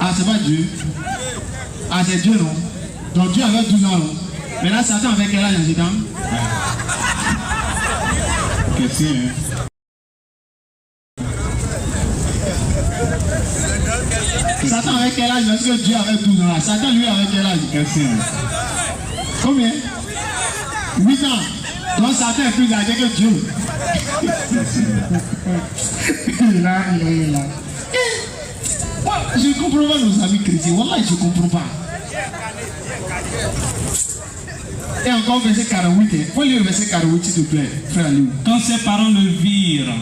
Ah, c'est pas Dieu. Ah, c'est Dieu, non? Donc Dieu avait 12 ans, non? Mais là, Satan avec quel âge en ce temps? Qu'est-ce que c'est? Satan avec quel âge? Parce que Dieu avait 12 ans. Satan lui avec quel âge? Qu'est-ce que c'est? Combien? 8 ans. Donc Satan est plus âgé que Dieu. Il est là. Je ne comprends pas nos amis chrétiens. Wallah, je ne comprends pas. Et encore verset 48. Il faut lire le verset 48, s'il te plaît, frère Léo. Quand ses parents le virent,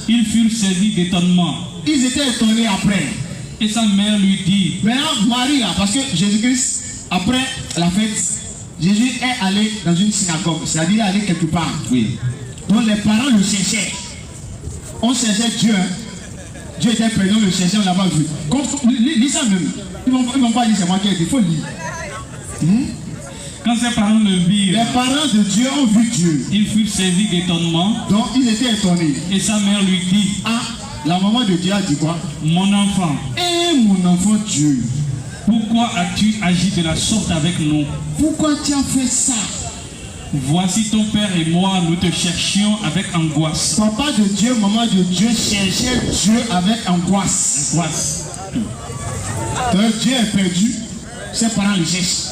ils furent saisis d'étonnement. Ils étaient étonnés après. Et sa mère lui dit. Maintenant, Marie, là, parce que Jésus-Christ, après la fête, Jésus est allé dans une synagogue, c'est-à-dire aller quelque part. Oui. Donc les parents le cherchaient. On cherchait Dieu. Hein. Dieu était présent, on le cherchait, on ne l'a pas vu. Lis ça même. Ils ne vont pas dire c'est moi qui ai dit, il faut lire. Quand ses parents le virent, les parents de Dieu ont vu Dieu. Ils furent saisis d'étonnement. Donc ils étaient étonnés. Et sa mère lui dit. Ah, la maman de Dieu a dit quoi? Mon enfant. Eh mon enfant Dieu. Pourquoi as-tu agi de la sorte avec nous? Pourquoi tu as fait ça? Voici ton père et moi, nous te cherchions avec angoisse. Papa de Dieu, maman de Dieu cherchait Dieu avec angoisse. Donc Dieu est perdu, ses parents le cherchent.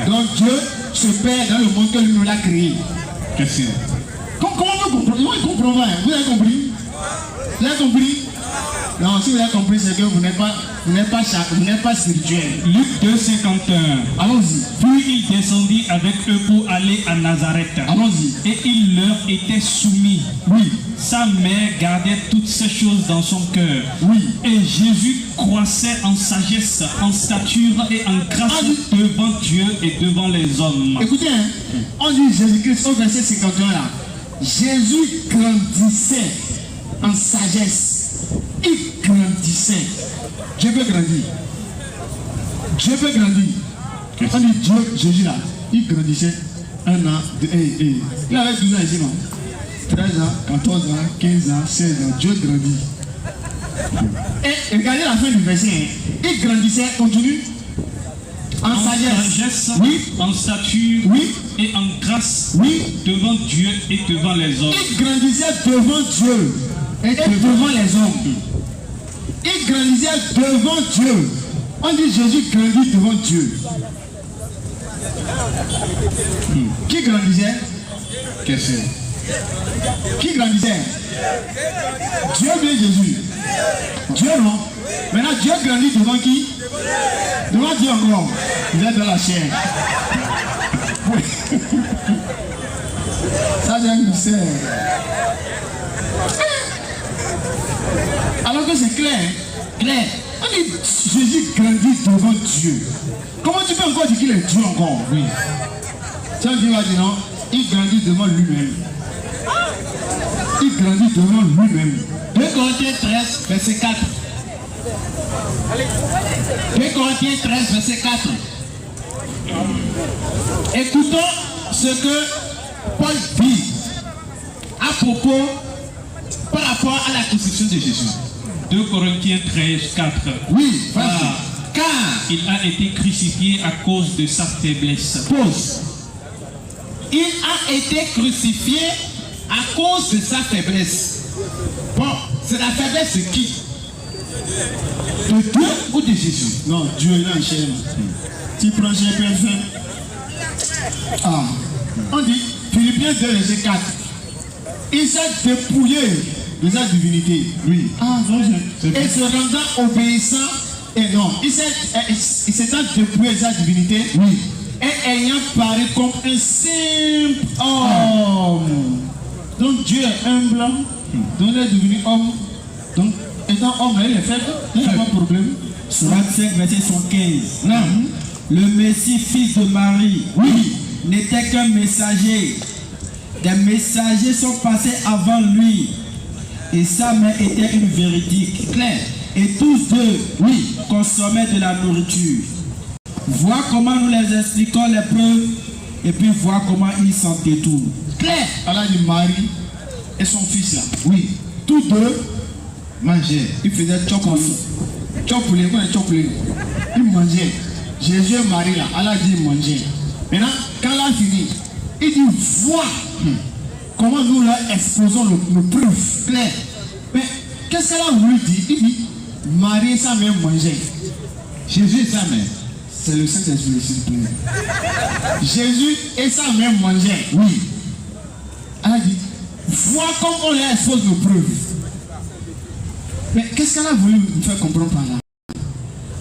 Donc Dieu se perd dans le monde que lui nous l'a créé. Qu'est-ce que c'est? Comment vous comprenez? Moi je comprends pas. Vous avez compris? Vous avez compris? Non, si vous avez compris, c'est que vous n'êtes pas spirituel. Luc 2,51. Allons-y. Puis il descendit avec eux pour aller à Nazareth. Allons-y. Et il leur était soumis. Oui. Sa mère gardait toutes ces choses dans son cœur. Oui. Et Jésus croissait en sagesse, en stature et en grâce devant Dieu et devant les hommes. Écoutez, hein, on dit Jésus-Christ au verset 51 là. Jésus grandissait en sagesse. Il grandissait. Dieu peut grandir. Dieu peut grandir. On dit Dieu, Jésus là, il grandissait 1 an, il avait 12 ans ici, non? 13 ans, 14 ans, 15 ans, 16 ans, Dieu grandit. Et regardez la fin du verset, hein. Il grandissait, continue. En sagesse, oui, en stature, oui, et en grâce, oui, devant Dieu et devant les hommes. Il grandissait devant Dieu et devant les hommes. Il grandissait devant Dieu. On dit Jésus grandit devant Dieu. Qui grandissait? Qu'est-ce que c'est? Qui grandissait? Dieu bien Jésus. Dieu non. Maintenant Dieu grandit devant qui? Devant Dieu encore. Vous êtes dans la chair. Ça c'est un mystère. Alors que c'est clair. Clair. On dit Jésus grandit devant Dieu. Comment tu peux encore dire qu'il est Dieu encore? Oui. Tiens, Dieu va dire non. Il grandit devant lui-même. Il grandit devant lui-même. 2 Corinthiens 13, verset 4. 2 Corinthiens 13, verset 4. Écoutons ce que Paul dit à propos par rapport à la crucifixion de Jésus. 2 Corinthiens 13, 4. Oui, car il a été crucifié à cause de sa faiblesse. Pause. Il a été crucifié à cause de sa faiblesse. Bon, c'est la faiblesse de qui? De Dieu ou de Jésus? Non, Dieu est là en chair. Tu prends GPF. Ah, on dit, Philippiens 2, verset 4. Il s'est dépouillé de sa divinité. Oui. Ah, non, et se rendant obéissant. Et non, il s'est dépouillé de sa divinité. Oui. Et ayant paru comme un simple homme. Donc Dieu est humble. Donc il est devenu homme. Donc étant homme, il est faible. Il n'y a pas de problème. 25, verset 115. Non. Le Messie, fils de Marie, oui, n'était qu'un messager. Des messagers sont passés avant lui. Et sa mère était une véridique. Claire. Et tous deux, oui, consommaient de la nourriture. Vois comment nous les expliquons les preuves. Et puis vois comment ils s'en détournent. Claire. Alors il dit Marie et son fils là. Oui. Tous deux mangeaient. Ils faisaient chocolat. Chopoulet, quoi, chopoulet. Il mangeait. Jésus et Marie là, Allah dit manger. Maintenant, quand elle a fini, il dit vois comment nous leur exposons nos preuves claires. Mais qu'est-ce qu'elle a voulu dire? Il dit Marie et sa mère mangeaient. Jésus et sa mère. C'est le Saint-Esprit, s'il vous plaît. Jésus et sa mère mangeaient, oui. Elle a dit vois comment on leur expose nos preuves. Mais qu'est-ce qu'elle a voulu nous faire comprendre par là?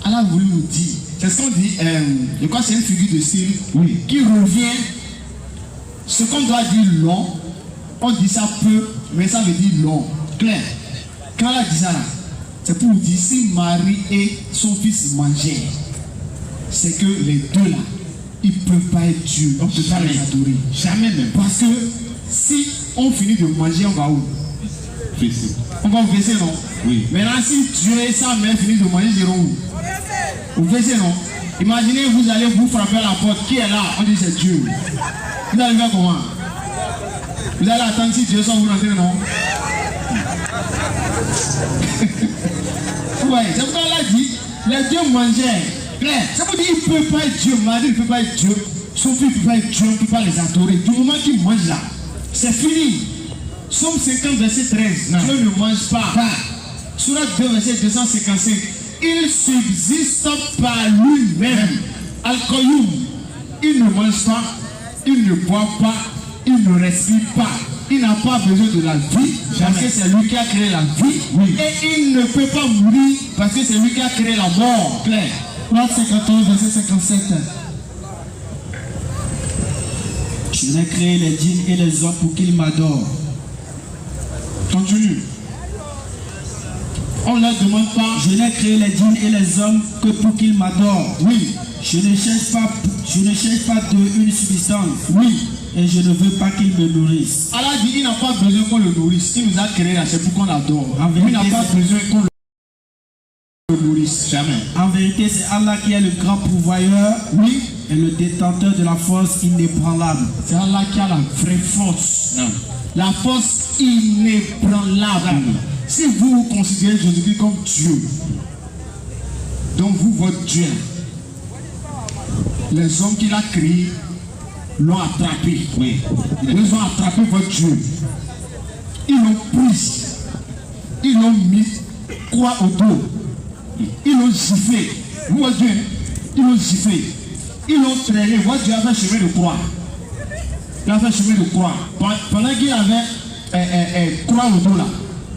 Elle a voulu nous dire, c'est ce qu'on dit, je crois que c'est une figure de style oui, qui revient. Ce qu'on doit dire long, on dit ça peu, mais ça veut dire long, clair. Quand elle a dit ça là, c'est pour nous dire si Marie et son fils mangeaient, c'est que les deux là, ils ne peuvent pas être Dieu, on ne peut pas les adorer. Jamais même. Parce que si on finit de manger, on va où? On va au WC, non? Oui. Maintenant, si Dieu et sa mère finissent de manger, ils iront où? Au WC, non? Imaginez, vous allez vous frapper à la porte. Qui est là? On dit c'est Dieu. Vous allez faire comment? Vous allez attendre si Dieu sort, vous rentrez, non? Ouais, c'est pourquoi elle a dit les dieux mangeaient. Claire. Ça veut dire qu'il ne peut pas être Dieu. Marie ne peut pas être Dieu. Son fils ne peut pas être Dieu. On ne peut pas les adorer. Du moment qu'ils mangent là, c'est fini. Somme 50, verset 13. Non. Dieu ne mange pas. Surat 2, verset 255. Il subsiste par lui-même. Al-Qayyum. Il ne mange pas. Il ne boit pas. Il ne respire pas. Il n'a pas besoin de la vie. Parce que c'est lui qui a créé la vie. Oui. Et il ne peut pas mourir. Parce que c'est lui qui a créé la mort. Claire. Surat 51, verset 57. Je n'ai créé les djinns et les hommes pour qu'ils m'adorent. Continue. On ne leur demande pas. Je n'ai créé les djinns et les hommes que pour qu'ils m'adorent. Oui. Je ne cherche pas d'eux une substance. Oui. Et je ne veux pas qu'ils me nourrissent. Allah dit il n'a pas besoin qu'on le nourrisse. Il nous a créé là, c'est pour qu'on l'adore. Il n'a pas besoin qu'on le nourrisse. Jamais. En vérité, c'est Allah qui est le grand pourvoyeur. Oui. Et le détenteur de la force inébranlable. C'est Allah qui a la vraie force. Non. La force inébranlable. Si vous considérez Jésus-Christ comme Dieu, donc vous, votre Dieu, les hommes qu'il a créés l'ont attrapé. Oui. Ils ont attrapé votre Dieu. Ils l'ont pris. Ils l'ont mis croix au dos. Ils l'ont giflé. Vous, votre Dieu, ils l'ont giflé. Ils l'ont traîné. Votre Dieu a fait chemin de croix. Il a fait chemin de croix. Pendant qu'il avait croix au dos là,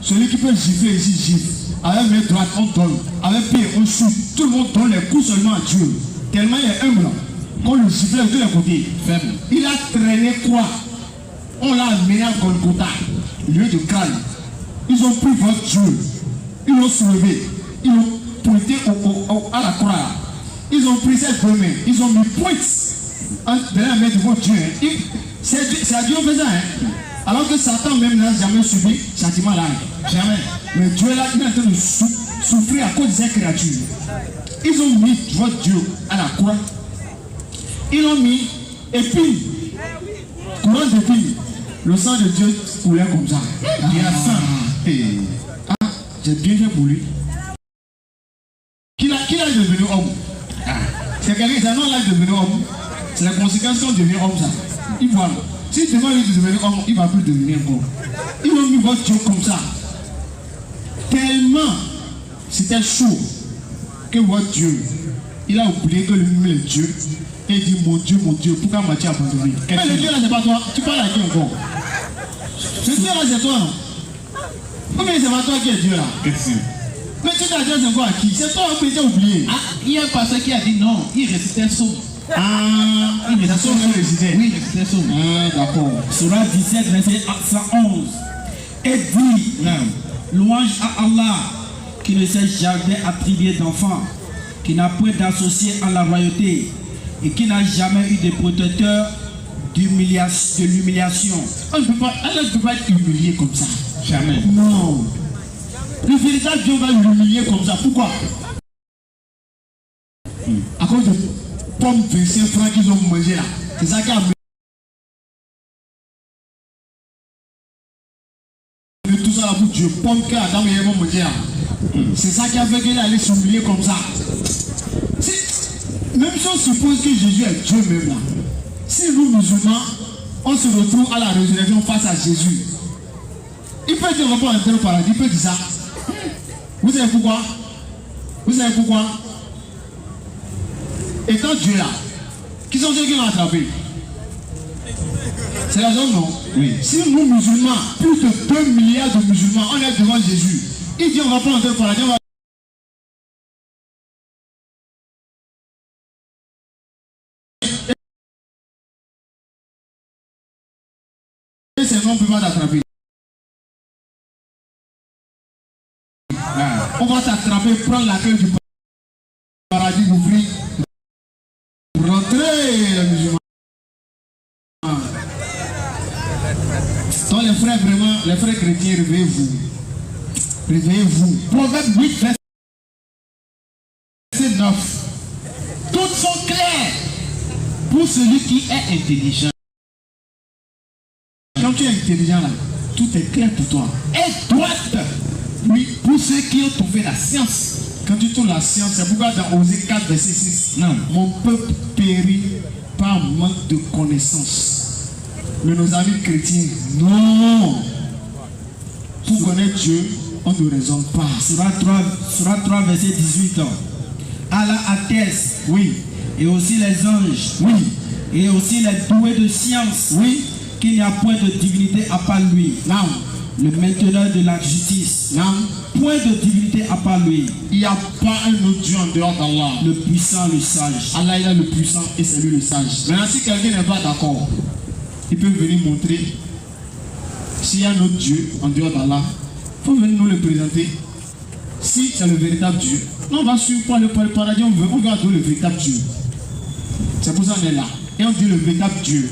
celui qui peut gifler ici gifle. Avec main droite, on donne. Avec pied, on souffle. Tout le monde donne les coups seulement à Dieu. Tellement il est humble. Qu'on le giflait de tous les côtés. Faible. Il a traîné quoi? On l'a amené à Golgotha, lieu de crâne. Ils ont pris votre Dieu. Ils l'ont soulevé. Ils l'ont pointé à la croix. Ils ont pris cette deux mains. Ils ont mis pointe dans la main de votre Dieu. C'est à Dieu qui fait ça. Hein? Alors que Satan même n'a jamais subi ce châtiment là. Jamais. Mais Dieu là, il est en train de souffrir à cause de ces créatures. Ils ont mis votre Dieu à la croix. Ils l'ont mis épine. Couronne d'épine. Le sang de Dieu coulait comme ça. Il y a sang. J'ai bien fait pour lui. Qui l'a devenu homme? C'est quelqu'un qui a non là devenu homme. C'est la conséquence qu'on devient homme ça. Il voit. Si demain il est devenu homme, il ne va plus devenir homme. Ils ont mis votre Dieu comme ça. Tellement c'était chaud que votre Dieu, il a oublié que lui-même est Dieu. Et il dit mon Dieu, pourquoi m'as-tu abandonné? Mais le Dieu là c'est pas toi, tu parles à qui encore? Ce Dieu là c'est toi non? Combien c'est pas toi qui est Dieu là? Mais tu t'as dit c'est quoi à qui? C'est toi qui t'as oublié. Ah, il y a un pasteur qui a dit non, il récitait Somme. Ah, il récitait. Oui, il récitait Somme. Ah, d'accord. Surat 17, verset 111. Et dit, louange à Allah, qui ne s'est jamais attribué d'enfant, qui n'a point d'associé à la royauté, et qui n'a jamais eu de protecteur de l'humiliation. Allah ne peut pas être humilié comme ça. Jamais. Non. Le véritable Dieu va l'humilier comme ça. Pourquoi? À cause de pommes 25 francs qu'ils ont mangé là. C'est ça qui a amené tout ça à la bouche. Dieu, pomme que Adam et Ève ont mangé. C'est ça qui a fait qu'il allait s'humilier comme ça. Même si on suppose que Jésus est Dieu même là, si nous musulmans, on se retrouve à la résurrection face à Jésus, il peut dire on va pas entrer au paradis, il peut dire ça. Vous savez pourquoi? Vous savez pourquoi? Étant Dieu là, qui sont ceux qui l'ont attrapé? C'est la zone, non? Oui. Si nous musulmans, plus de 2 milliards de musulmans, on est devant Jésus, il dit on va pas entrer au paradis, on va... Et c'est non, on ne peut pas t'attraper. On va t'attraper, prendre la clé du paradis, ouvrir, rentrer les musulmans. Donc les frères, vraiment, les frères chrétiens, réveillez-vous. Réveillez-vous. Proverbe 8, verset 9. Toutes sont claires pour celui qui est intelligent. Quand tu es intelligent là, tout est clair pour toi. Et droite, oui, pour ceux qui ont trouvé la science. Quand tu trouves la science, c'est pourquoi dans Osée 4, verset 6, non, mon peuple périt par manque de connaissance. Mais nos amis chrétiens, non. Pour connaître Dieu, on ne raisonne pas. Surah 3, verset 18. Allah atteste, oui, et aussi les anges, oui, et aussi les doués de science, oui, qu'il n'y a point de divinité à part lui. Non. Le mainteneur de la justice. Non. Point de divinité à part lui. Il n'y a pas un autre Dieu en dehors d'Allah. Le puissant, le sage. Allah il est le puissant et c'est lui le sage. Maintenant si quelqu'un n'est pas d'accord, il peut venir montrer s'il y a un autre Dieu en dehors d'Allah. Il faut venir nous le présenter. Si c'est le véritable Dieu, on va suivre par le paradis, on va adorer le véritable Dieu. C'est pour ça qu'on est là. Et on dit le véritable Dieu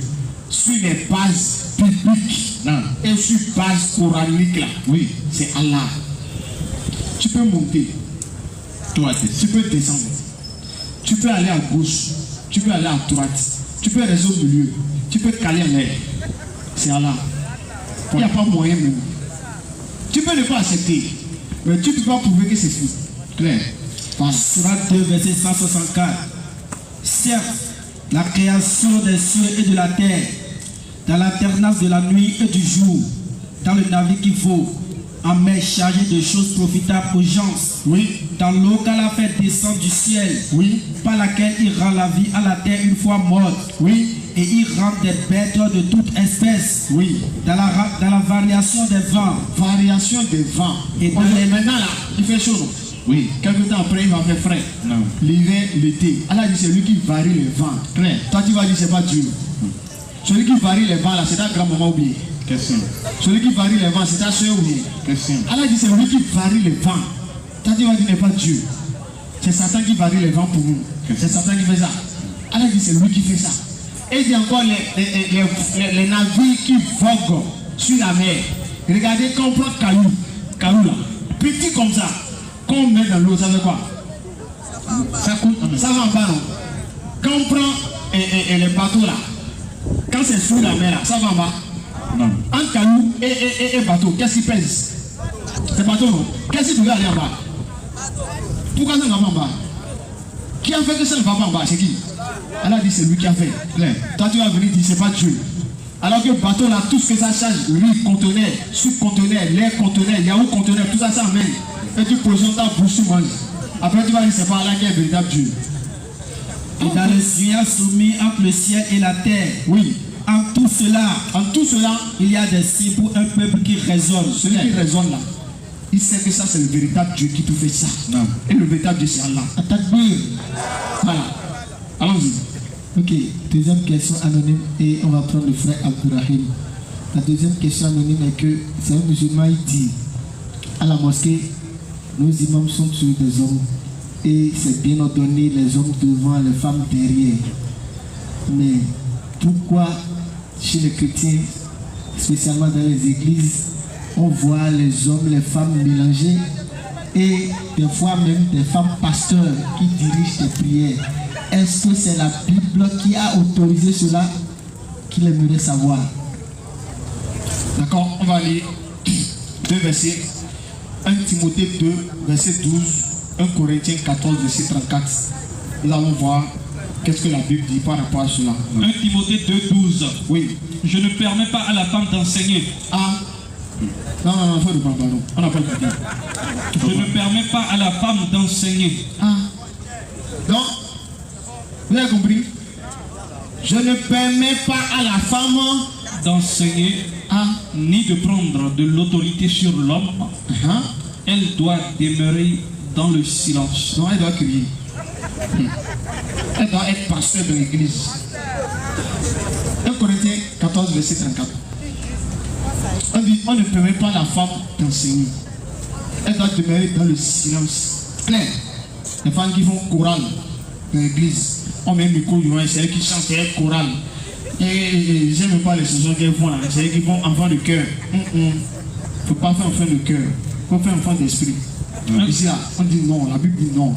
sur les bases bibliques, non, et sur base coranique là, oui, c'est Allah. Tu peux monter, toi, tu peux descendre, tu peux aller à gauche, tu peux aller à droite, tu peux rester au milieu, tu peux caler en l'air, c'est Allah. Il n'y a pas moyen même. Tu peux ne pas accepter, mais tu ne peux pas prouver que c'est fou. Clair. Surah 2, verset 164. Certes, la création des cieux et de la terre, dans l'alternance de la nuit et du jour, dans le navire qui vaut, en mer chargé de choses profitables aux gens, oui, dans l'eau qu'elle a fait descendre du ciel, oui, par laquelle il rend la vie à la terre une fois morte, oui, et il rend des bêtes de toute espèce, oui, dans la variation des vents, variation des vents. Et dans les... Maintenant là, il fait chaud, non? Oui. Quelque temps après, il va faire frais. Non. L'hiver, l'été. Allah dit c'est lui qui varie les vents. Claire. Toi, tu vas dire c'est pas Dieu. Celui qui varie les vents là, c'est ta grand-maman ou bien? Question. Celui qui varie les vents, c'est ta soeur ou bien? Question. Allah dit c'est lui qui varie les vents. Toi, tu vas dire n'est pas Dieu. C'est Satan qui varie les vents pour nous. C'est Satan qui fait ça. Allah dit c'est lui qui fait ça. Et il dit encore les navires qui voguent sur la mer. Regardez quand on prend caillou là, petit comme ça. Quand on met dans l'eau, ça fait quoi? Ça coule, ça va en bas, non? Quand on prend les bateaux là, quand c'est sous la mer là, ça va en bas? Non. Un caillou et bateau, qu'est-ce qui pèse? C'est bateau, non? Qu'est-ce qui doit aller en bas? Pourquoi ça ne va pas en bas? Qui a fait que ça ne va pas en bas? C'est qui? Allah dit c'est lui qui a fait. Toi tu vas venir dire c'est pas Dieu. Alors que le bateau là, tout ce que ça charge, riz, conteneur, sucre conteneur, lait conteneur, yaourt conteneur, tout ça, ça amène. Et tu positionnes ta bouche, tu manges. Après tu vas dire c'est pas Allah qui est véritable Dieu. Et dans le sillage soumis entre le ciel et la terre, oui, en tout cela, il y a des signes pour un peuple qui raisonne. Celui qui raisonne là, il sait que ça c'est le véritable Dieu qui tout fait ça. Non. Et le véritable Dieu c'est Allah. Voilà. Allons-y. Ok, deuxième question anonyme et on va prendre le frère Abdourahim. La deuxième question anonyme est que c'est un musulman, il dit à la mosquée, nos imams sont tous des hommes et c'est bien ordonné, les hommes devant, les femmes derrière. Mais pourquoi chez les chrétiens, spécialement dans les églises, on voit les hommes, les femmes mélangés et des fois même des femmes pasteurs qui dirigent les prières? Est-ce que c'est la Bible qui a autorisé cela qu'il aimerait savoir? D'accord, on va lire deux versets 1 Timothée 2, verset 12, 1 Corinthiens 14, verset 34. Nous allons voir qu'est-ce que la Bible dit par rapport à cela. 1 Timothée 2, 12. Oui. Je ne permets pas à la femme d'enseigner. Ah. Non, faut pardon. On n'a pas le papier. Je ne permets pas à la femme d'enseigner. Ah. Donc, vous avez compris? Je ne permets pas à la femme d'enseigner, ni de prendre de l'autorité sur l'homme. Elle doit demeurer dans le silence. Non, elle doit crier. Elle doit être pasteur de l'église. 1 Corinthiens 14, verset 34. On dit, on ne permet pas à la femme d'enseigner. Elle doit demeurer dans le silence. Claire. Les femmes qui font chorale dans l'église, on met le micro, c'est elles qui chantent, c'est elles chorale. Et j'aime pas les chansons qu'elles font là, c'est elles qui font enfant de cœur. Il ne faut pas faire enfant de cœur, il faut faire enfant d'esprit. Ici là, on dit non, la Bible dit non.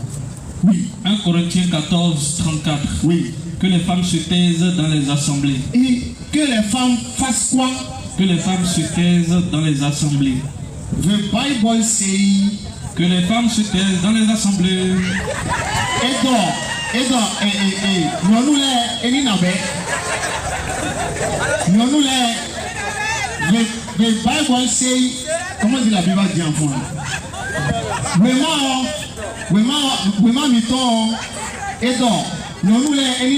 Oui. 1 Corinthiens 14, 34. Oui. Que les femmes se taisent dans les assemblées. Et que les femmes fassent quoi? Que les femmes se taisent dans les assemblées. The Bible say. Que les femmes se taisent dans les assemblées. Nous the Bible say. Comment dit la Bible dit en fond? Vraiment, mettons. Et donc, nous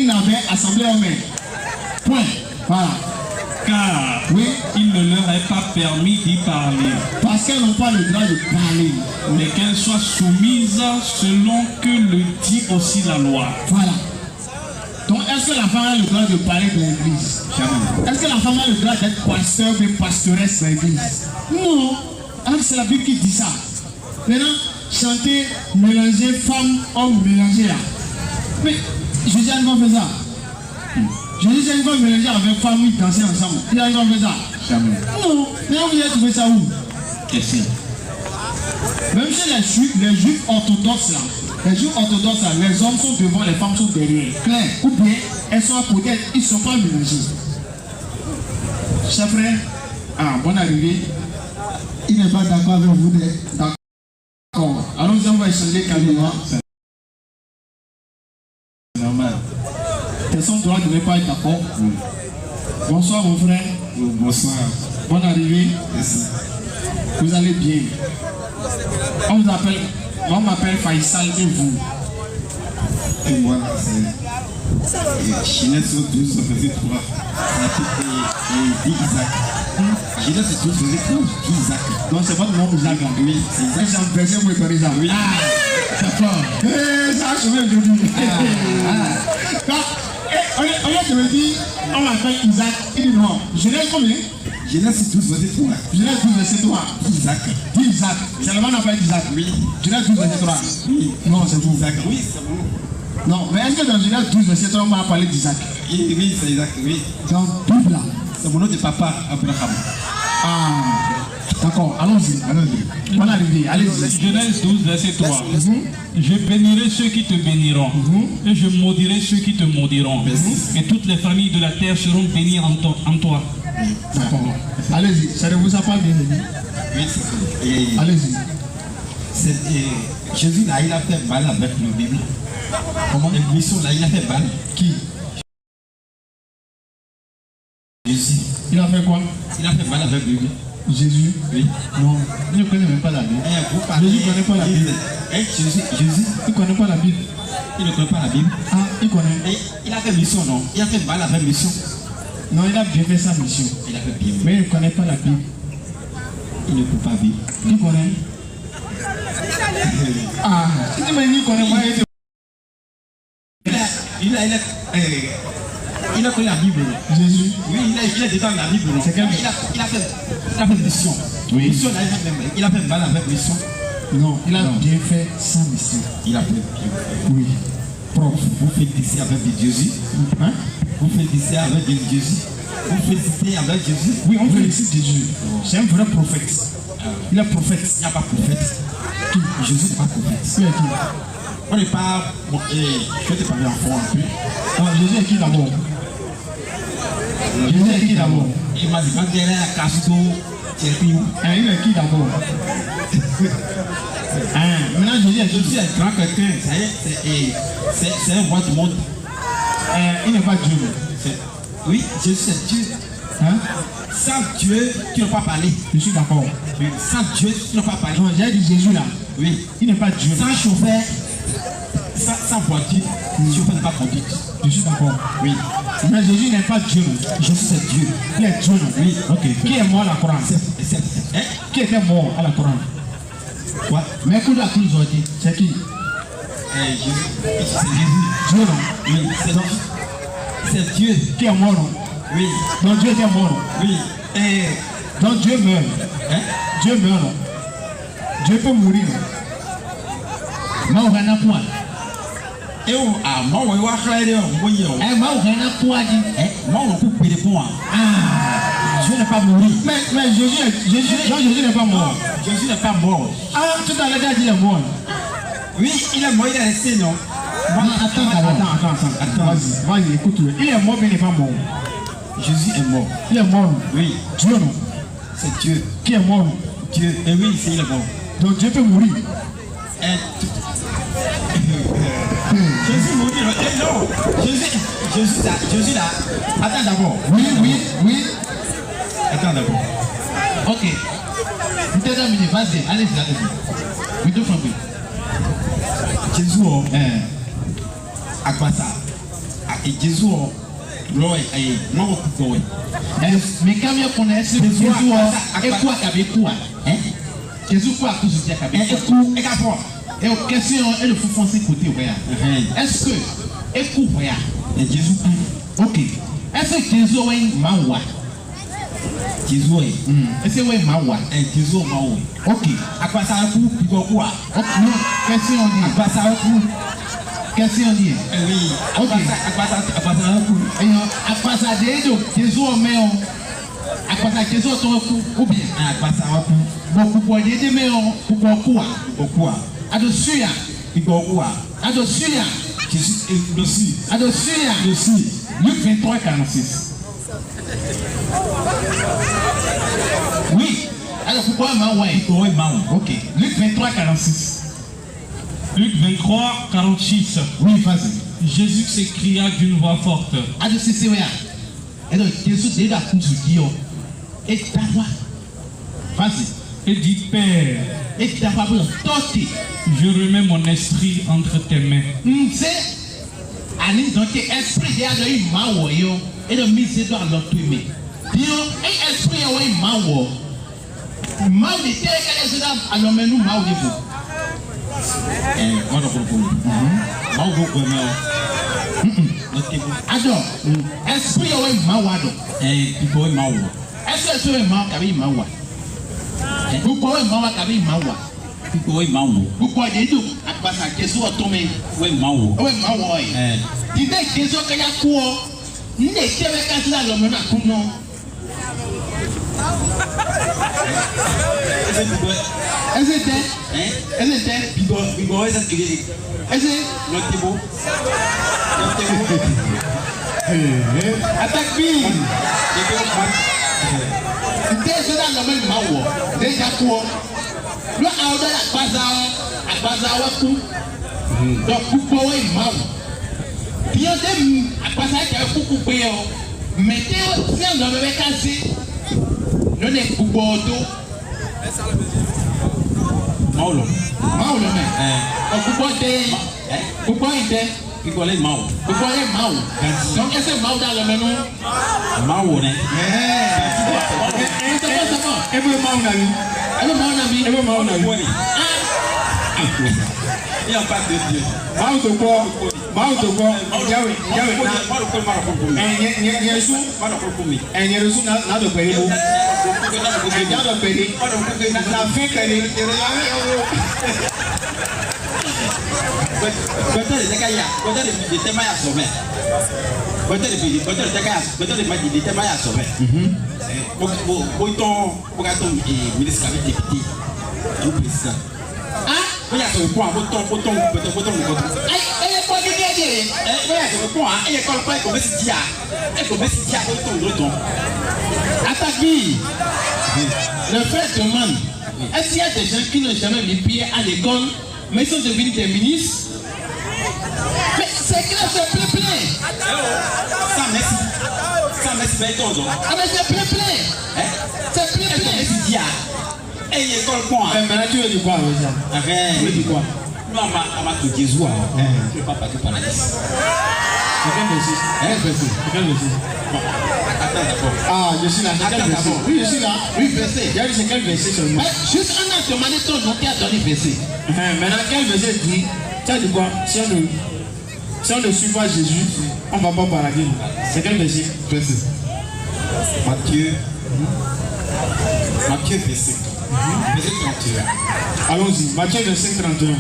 n'avons assemblée en main. Point. Voilà. Car oui, il ne leur est pas permis d'y parler. Parce qu'elles n'ont pas le droit de parler. Mais qu'elles soient soumises selon que le dit aussi la loi. Voilà. Donc, est-ce que la femme a le droit de parler de l'église? Jamais. Est-ce que la femme a le droit d'être pasteur ou pastoresse de l'église? Non. Alors, c'est la Bible qui dit ça. Maintenant, chanter, mélanger femme, homme, mélanger là. Mais Jésus a pas fait ça. Jésus a pas mélangé avec famille, danser ensemble. Il a pas fait ça. Jamais. Non. Mais vous avez trouvé ça où? Qu'est-ce que même chez les juifs orthodoxes là, les hommes sont devant, les femmes sont derrière. Claire. Ou bien elles sont à côté, ils ne sont pas mélangés. Chers frères, bonne arrivée. Il n'est pas d'accord avec vous. D'accord. Alors nous allons échanger calmement. c'est normal. Personne ne doit ne pas être d'accord. Bonsoir mon frère. Bonsoir. Bonne arrivée. Merci. Vous allez bien. On m'appelle Faisal et vous. Et moi, c'est Genèse 12, verset 3. Et dit Isaac. Genèse 12, verset 3, dit Isaac. Donc c'est votre nom Isaac. Oui, c'est Isaac. C'est un verset où il parle Isaac. Oui. D'accord. Ça a changé aujourd'hui. On te dit, on m'appelle Isaac. Il dit non. Genèse combien? Genèse 12, verset 3. Genèse 12, verset 3. Isaac. Dis Isaac. C'est le nom appelle Isaac. Oui. Genèse 12, verset 3. Oui. Non, c'est vous. Isaac. Oui, c'est vous. Non, mais est-ce que dans Genèse 12, verset 3, on va parler d'Isaac? Oui, c'est Isaac. Oui. Dans Bible là. C'est mon nom de papa, Abraham. D'accord, allons-y. Bonne arrivée, allez-y. Genèse 12, verset 3. Je bénirai ceux qui te béniront, et je maudirai ceux qui te maudiront. Et toutes les familles de la terre seront bénies en toi. D'accord. Allez-y, ça ne vous a pas bien aimé? Oui, c'est allez-y. Jésus là, il a fait mal avec le Bible. Comment? Le mission là, il a fait mal. Qui? Jésus. Il a fait quoi? Il a fait mal avec le Bible. Jésus? Oui. Non, il ne connaît même pas la Bible. Jésus ne connaît pas la Bible. Jésus. Il ne connaît pas la Bible. Il ne connaît pas la Bible. Il connaît. Et il a fait mission, non? Il a fait mal avec mission. Non, il a bien fait sa mission. Il a fait bien. Mais il ne connaît pas la Bible. Il ne peut pas vivre. Il connaît. Si tu me dis qu'il connaît pas, il a connu la Bible. Jésus. Oui, il est dedans la Bible. C'est quel... il a fait mission. Oui. Mission, il a fait mal avec mission. Non, il a bien fait sa mission. Il a fait bien. Oui. Prof, vous félicitez avec Jésus. Hein? Vous félicitez avec Jésus. Vous félicitez avec Jésus. Oui, on félicite Jésus. C'est un vrai prophète. Il est prophète. Il n'y a pas prophète. Qui? Jésus n'est pas prophète. Qui est qui? On n'est pas. Je te parler en fond un peu. Jésus est qui d'abord? Jésus est qui d'abord? Il m'a dit quand il est à Casco, C'est qui? Il est qui d'abord? Maintenant, je dis, Je suis un grand quelqu'un, ça y est, c'est un roi du monde. il n'est pas Dieu. Oui, Jésus c'est Dieu. Hein? Sans Dieu, tu ne peux pas parler. Je suis d'accord. Oui, sans Dieu, tu ne peux pas parler. Non, j'ai dit Jésus là. Oui. Il n'est pas Dieu. Sans chauffeur, sans voiture, chauffeur n'est pas conduite. Je suis d'accord. Oui. Mais Jésus n'est pas Dieu. Jésus c'est Dieu. Il est Dieu. Oui. Ok. Qui est mort à la Coran? Hein? Qui était mort à la Coran? Quoi? Mais que la Coran aujourd'hui, c'est qui? Jésus. C'est Jésus. Dieu non? Oui, c'est Dieu. Qui est mort non? Oui. Donc Dieu était mort non? Oui. Donc Dieu meurt. Hein? Dieu meurt non? Dieu peut mourir non? Mais on va point. Et on a mort, on va clairer, on va y aller. Mais on va point dit. Mort, on coupe les points. Dieu n'est pas mort. Mais Jésus n'est pas mort. Jésus n'est pas mort. Tout à l'heure, il a dit qu'il est mort. Oui, il est mort, il est resté, non? Attends. Vas-y, écoute-le. Il est mort, mais il n'est pas mort. Jésus est mort. Il est mort. Oui. Dieu non? C'est Dieu. Qui est mort? Dieu. Et oui, il est mort. Donc Dieu peut mourir. Jésus mourit. Non. Jésus là. Attends d'abord. Oui. Attends d'abord. Ok. Vas-y, allez-y. Oui, deux fois, oui. Jésus, à quoi ça? Et Jésus, non, Mais quand même connaît ce Jésus, et quoi qu'avec quoi? Jésus quoi à cause de Dieu? et qu'après? Et aux questions, et le faut foncer côté, est-ce que, et quoi? Et Jésus, ok. Est-ce que Jésus est un mawa? Jésus est. Est-ce que c'est un mawa? Jésus est mawa. Ok. À quoi ça va pour quoi? Non, question on dit. À quoi ça va pour? Question on dit. Oui. Ok. À quoi ça va pour? Et à quoi ça dit? Jésus met en. À quoi ça Jésus est ou bien? À quoi ça va pour? Bon, pourquoi il dit mais on pourquoi quoi? Pourquoi? Adessus ya. Pourquoi? Adessus ya. Jésus est dessus. Adessus ya. Dessus. Luc 23, 46. Oui. Alors pourquoi Maoué? Pourquoi Maoué? Ok. Luc 23, 46. Luc 23, 46. Oui, vas-y. Jésus s'écria d'une voix forte. Adessus c'est ya. Et donc Jésus dit la couche du Dieu. Et ta voix. Vas-y. Et dit, Père, Et ta voix pour tenter. je remets mon esprit entre tes mains. C'est allez donc esprit de eu Maoué et de mise dans l'autre main. Dieu et esprit est Maoué. Maoué de tel qu'elle est là alors mais nous Maoué vous. Moi, je Maoué, Alors, esprit est Maoué. Et pourquoi Maoué? Est-ce que tu es Maoué qui Maoué? Pourquoi est Maoué qui Maoué? Pourquoi Maoué? Pourquoi il dit à quoi ça Jésus a tombé? Oui, Maoué. Oui, Maoué. Il dit Jésus qui a quoi? Il n'est qu'avec là le même coup non. Est-ce que attaque bien. Déjà dans le même maou. Déjà quoi? Le haut de la bazar tout. Donc pourquoi il maou? Bien dem à bazar qui a beaucoup payé. Mettez si on avait cassé. Non est pour Bordeaux. Maoulo. Maoulo mais. Pourquoi il était? Pourquoi les Maou? Pourquoi les Maou? Donc est-ce que Maou dans le menu? Maou, né? Et vous Maou Nabi? Et vous Maou Nabi? Et vous Maou Nabi? Il n'y a pas de Dieu. Maou de quoi? Maou de quoi? Yahweh, Attaque. Le frère demande, est-ce qu'il y a des gens qui n'ont jamais mis pied à l'école, mais ils sont devenus des ministres? Mais c'est clair, c'est plein. Ça, merci. Ça, merci, mais ton don. Ah, mais c'est plein. C'est plein. Merci, dia. Et il école quoi? Maintenant, tu veux dire quoi avec ça? Arrête. Tu veux dire quoi? Non, on va te dire, je ne vais pas partir par la liste. C'est quel verset? Quel verset? Attends d'abord. Ah, je suis là. C'est quel verset? Oui, je suis là. Oui, verset. Il y a dit c'est quel verset seulement? Juste on a demandé ton nom qui a donné verset. Maintenant, quel verset dit? Ça dit quoi? Si on ne suit pas Jésus, on ne va pas paradis. C'est quel verset? Verset. Matthieu, verset 31. Allons-y, Matthieu 25, 31.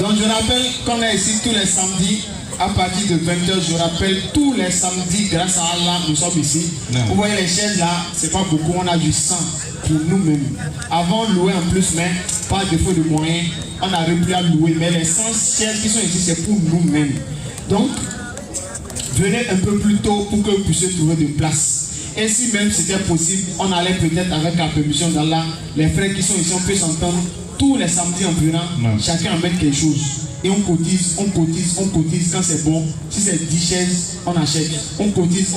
Donc je rappelle qu'on est ici tous les samedis à partir de 20h. Je rappelle tous les samedis, grâce à Allah, nous sommes ici. Vous voyez les chaises là, c'est pas beaucoup, on a du sang pour nous-mêmes. Avant louer en plus, mais pas défaut de moyens, on n'arrive plus à louer. Mais les 100 chaises qui sont ici, c'est pour nous-mêmes. Donc, venez un peu plus tôt pour que vous puissiez trouver de place. Et si même c'était possible, on allait peut-être avec la permission d'Allah, les frères qui sont ici, on peut s'entendre tous les samedis en venant, chacun amène quelque chose. Et on cotise. Quand c'est bon, si c'est 10 chaises, on achète. On cotise,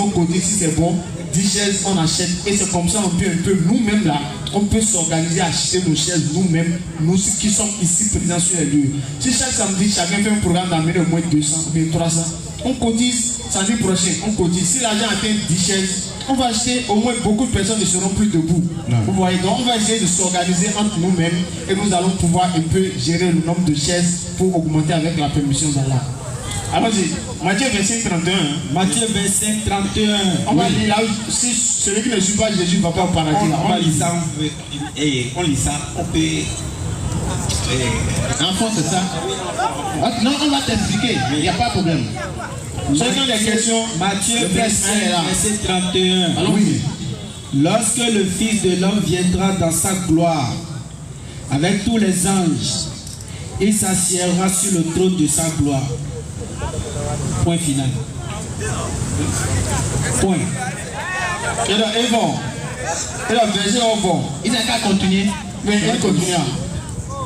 si c'est bon, 10 chaises, on achète. Et c'est comme ça, on peut un peu, nous-mêmes là, on peut s'organiser à acheter nos chaises nous-mêmes, nous qui sommes ici présents sur les lieux. Si chaque samedi, chacun fait un programme d'amener au moins 200 ou 300, on cotise, samedi prochain, on cotise. Si l'argent atteint 10 chaises, on va acheter, au moins beaucoup de personnes ne seront plus debout. Vous voyez, donc on va essayer de s'organiser entre nous-mêmes et nous allons pouvoir un peu gérer le nombre de chaises pour augmenter avec la permission d'Allah. Allons-y, Matthieu 25, 31. Matthieu 25, 31. On va lire là, si celui qui ne suit pas Jésus ne va pas au paradis. On lit ça, on peut. Enfant, c'est ça? Non, on va t'expliquer, il n'y a pas de problème. Ceux qui ont des questions, Matthieu le 25, verset 31. Allons-y. Oui. Lorsque le Fils de l'homme viendra dans sa gloire, avec tous les anges, il s'assiera sur le trône de sa gloire. Point final. Point. Et donc, ils vont. Et donc, verset, on va. Il n'a qu'à continuer. Mais il continue.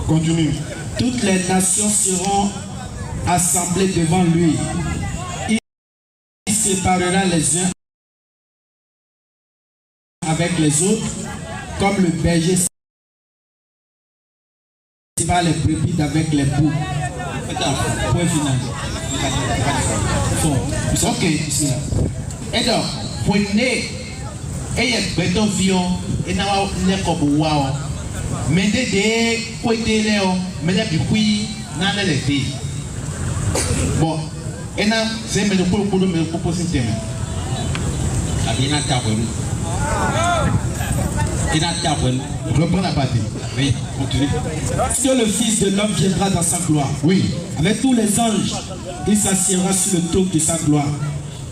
Continue. Toutes les nations seront assemblées devant lui. Il séparera les uns avec les autres, comme le berger sépare les brebis avec les boucs. Point final. Ok. Et donc, prenez et beto vion et na ne ko buwao mende de koite leo mende bikui na na lete bon et na c'est me ko me proposer thème Abina tabou. reprends la partie. Oui, continue. Lorsque le Fils de l'homme viendra dans sa gloire, Oui. avec tous les anges, il s'assiera sur le trône de sa gloire.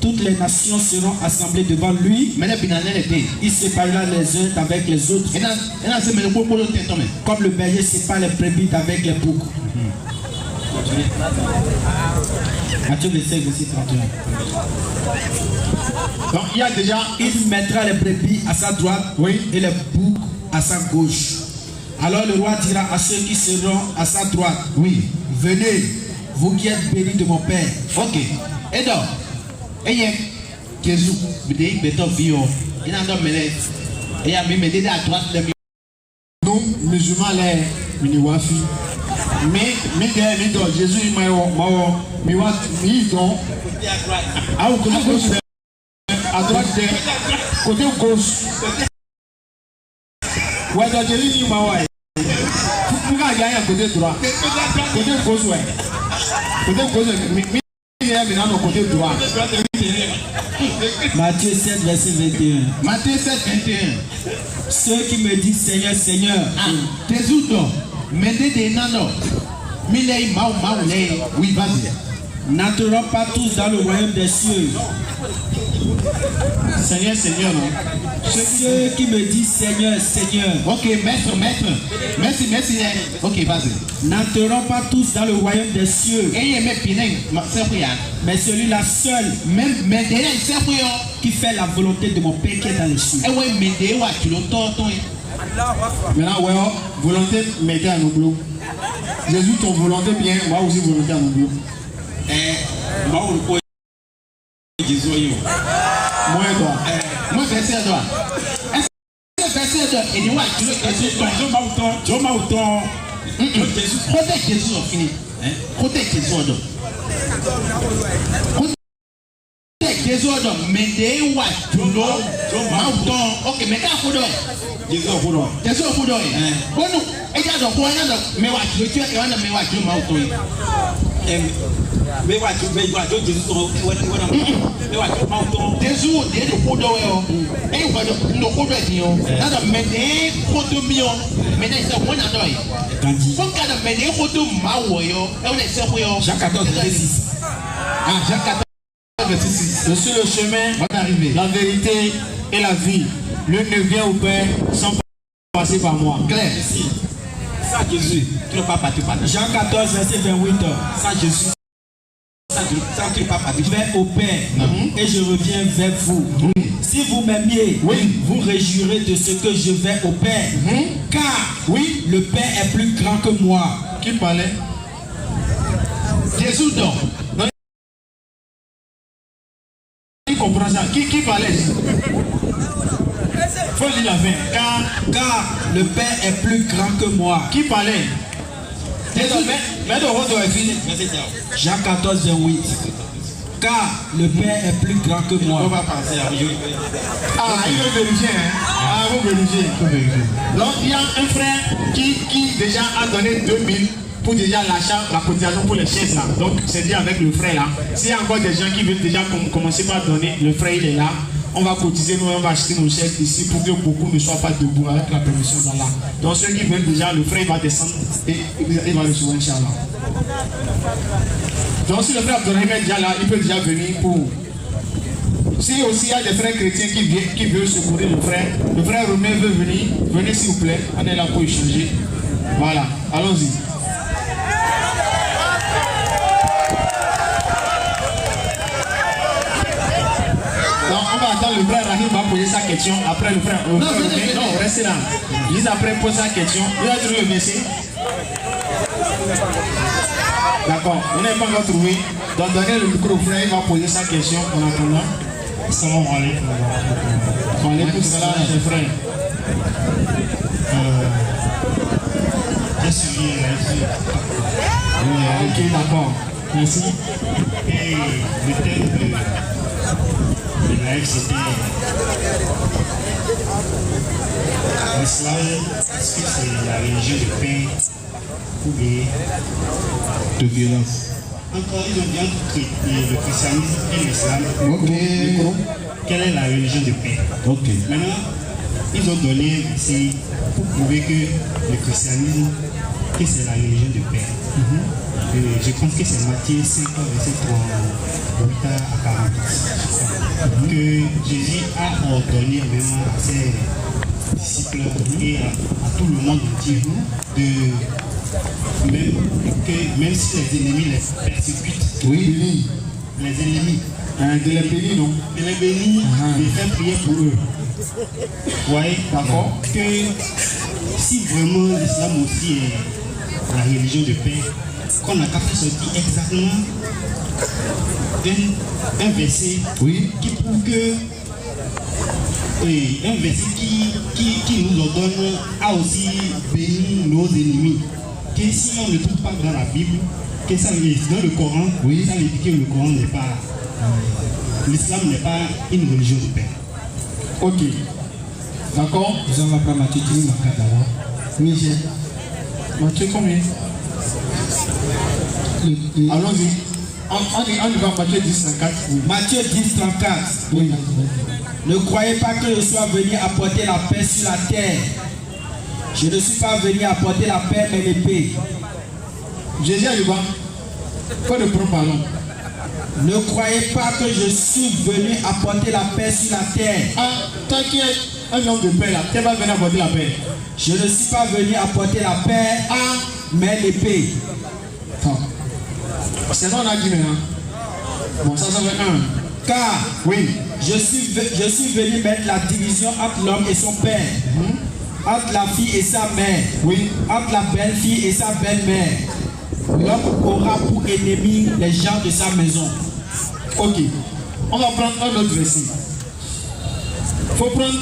Toutes les nations seront assemblées devant lui. Mende binane lete. Il séparera les uns avec les autres, Et na c'est me ko thème. comme le berger sépare les brebis avec les boucs. Matthieu 25, verset 31. Donc il y a déjà Il mettra les brebis à sa droite, et les boucs à sa gauche. Alors le roi dira à ceux qui seront à sa droite, venez, vous qui êtes bénis de mon Père. OK. Et donc et Jésus bidei beto vio. Il a donc mené et a mis mené à droite de nous musulmans les miniwafi. Mais Jésus il m'a mi wa mi don à gauche à droite de côté gauche. Ouais, donc Jésus il m'a ouais. Pourquoi il y a un côté droit? Côté gauche ouais. Côté gauche il y a maintenant côté droit. Matthieu 7, verset 21. Matthieu 7, 21. Ceux qui me disent Seigneur, Seigneur, Jésus donc, mettez des nanos. Milei mau lei, oui vas-y. n'entreront pas tous dans le royaume des cieux. Seigneur, Seigneur, non. Ceux qui me disent Seigneur, Seigneur. Ok, maître. Merci. Ok, vas-y. N'entreront pas tous dans le royaume des cieux. Mais celui-là seul qui fait la volonté de mon Père qui est dans les cieux. Maintenant, ouais, volonté, mettez à nos blocs. Jésus, ton volonté bien, moi aussi volonté à nos blocs. Moi et toi. Moi, verset à toi. Est-ce que verset à toi? Et dis-moi, tu veux Jésus, protège Jésus, on finit. Protège Jésus, on donne. Protège Jésus, on donne. Mais des wa, tu l'as, ok, mais quand vous donnez? Jésus, on donne. Jésus, on donne. Bon, nous, et quand on voit, mais wa, tu es un mais wa, tu m'as mais wa tu veux wa Jésus Jésus il est au dos et va le codo est on là mais des codo mio mais c'est on a doi quand faut que mais des codo ma wo yo et on est c'est yo Jean 14 verset 6 Jean 14 verset 6 je suis le chemin, la vérité et la vie. L'un ne vient au Père sans passer par moi. Claire. Ça Jésus, tu ne vas pas partir par là. Jean 14 verset 28. Ça Jésus. Ça tu ne vas pas partir. Je vais au Père et je reviens vers vous. Si vous m'aimiez, vous réjouirez de ce que je vais au Père. Car le Père est plus grand que moi. Qui parlait? Jésus donc. Qui comprend ça? Qui parlait? Faut lire la fin. Car le Père est plus grand que moi. Qui parlait? Jésus, mais de Jean 14, 28. Car le Père est plus grand que moi. On va penser à Dieu. Il veut vérifier. Vous vérifiez. Donc il y a un frère qui déjà a donné 2000 pour déjà l'achat, la cotisation pour les chaises là. Donc c'est dit avec le frère là. S'il y a encore des gens qui veulent déjà commencer par donner, le frère il est là. On va cotiser, nous on va acheter nos chaises ici pour que beaucoup ne soient pas debout avec la permission d'Allah. Donc ceux qui veulent déjà, le frère va descendre et il va recevoir Inch'Allah. Donc si le frère Abdourahim est déjà là, il peut déjà venir pour... Si aussi il y a des frères chrétiens qui veulent secourir le frère Romain veut venir, venez s'il vous plaît, on est là pour échanger. Voilà, allons-y. Donc on va attendre, le frère Rahim va poser sa question. Après le frère Romain, non, restez là. Juste après pose sa question. Il va trouver le messie. D'accord, vous n'avez pas encore trouvé. Donc donnez le micro au frère, il va poser sa question en attendant. Salam alaikum. Wa alaikum salam, mes frères. J'ai suivi Ok, d'accord. Merci. Et le thème de la live, c'était l'islam. Est-ce que c'est la religion de paix ou bien De violence. encore ils ont dit entre le christianisme et l'islam. Ok. Quelle est la religion de paix? Ok. Maintenant, ils ont donné ici pour prouver que le christianisme, que c'est la religion de paix. Et je pense que c'est Matthieu 5, verset 38 à 40. Que Jésus a ordonné vraiment à ses disciples et à tout le monde entier de même si les ennemis les persécutent, Oui, les ennemis, de les bénir, non? de les bénir, de faire prier pour eux. Ouais, D'accord. que si vraiment l'islam aussi est la religion de paix, qu'on n'a qu'à faire sortir exactement un verset qui prouve que un verset qui nous ordonne à aussi bénir nos ennemis. Que si on ne trouve pas dans la Bible, que ça veut dire dans le Coran, ça veut dire que le Coran n'est pas l'islam n'est pas une religion de paix. Ok. D'accord. Nous allons prendre Matthieu 10 d'abord. Oui, j'ai. Matthieu combien? Allons-y. On va Matthieu 10, 34. Matthieu 10, 34. Oui. Ne croyez pas que je sois venu apporter la paix sur la terre. Je ne suis pas venu apporter la paix mais l'épée. Jésus a dit quoi? Quoi de prendre pardon? Ne croyez pas que je suis venu apporter la paix sur la terre. Ah, toi qui es un homme de paix là, tu vas venir apporter la paix. Je ne suis pas venu apporter la paix, mais l'épée. C'est ça on a dit maintenant. Bon, ça fait un. Car Oui. je suis venu mettre la division entre l'homme et son père, entre la fille et sa mère, Oui. entre la belle-fille et sa belle-mère. L'homme aura pour ennemi les gens de sa maison. Ok. On va prendre un autre verset. Il faut prendre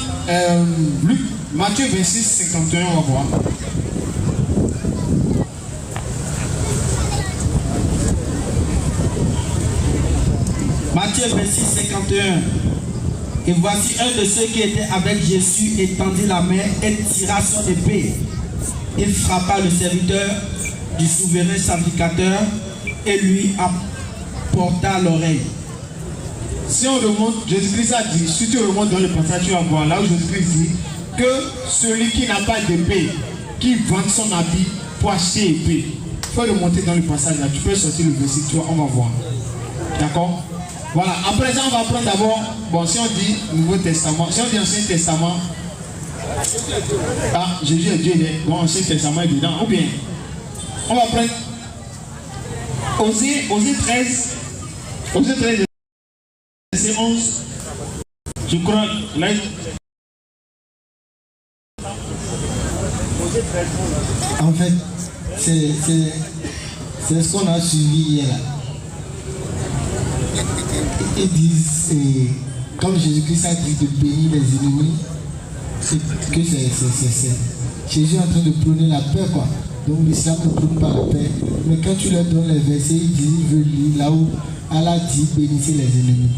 Luc, Matthieu 26, 51, on va voir. Matthieu 26, 51. Et voici un de ceux qui étaient avec Jésus étendit la main et tira son épée. Il frappa le serviteur du souverain sacrificateur et lui apporta l'oreille. Si on remonte, Jésus-Christ a dit, si tu remontes dans le passage, tu vas voir là où Jésus-Christ dit que celui qui n'a pas d'épée, qui vend son habit pour acheter épée. Il faut remonter dans le passage là, tu peux sortir le verset, tu vois, on va voir. D'accord? Voilà, à présent on va prendre d'abord, bon si on dit Nouveau Testament, si on dit Ancien Testament, ah Jésus est Dieu, bon Ancien Testament est dedans, ou bien on va prendre Osée 13, verset 11, je crois, là, En fait, c'est ce qu'on a suivi hier. Ils disent, comme Jésus-Christ a dit de bénir les ennemis, que c'est Jésus est en train de prôner la paix, quoi. Donc l'islam ne prône pas la paix. Mais quand tu leur donnes les versets, ils veulent lire là où Allah dit bénissez les ennemis.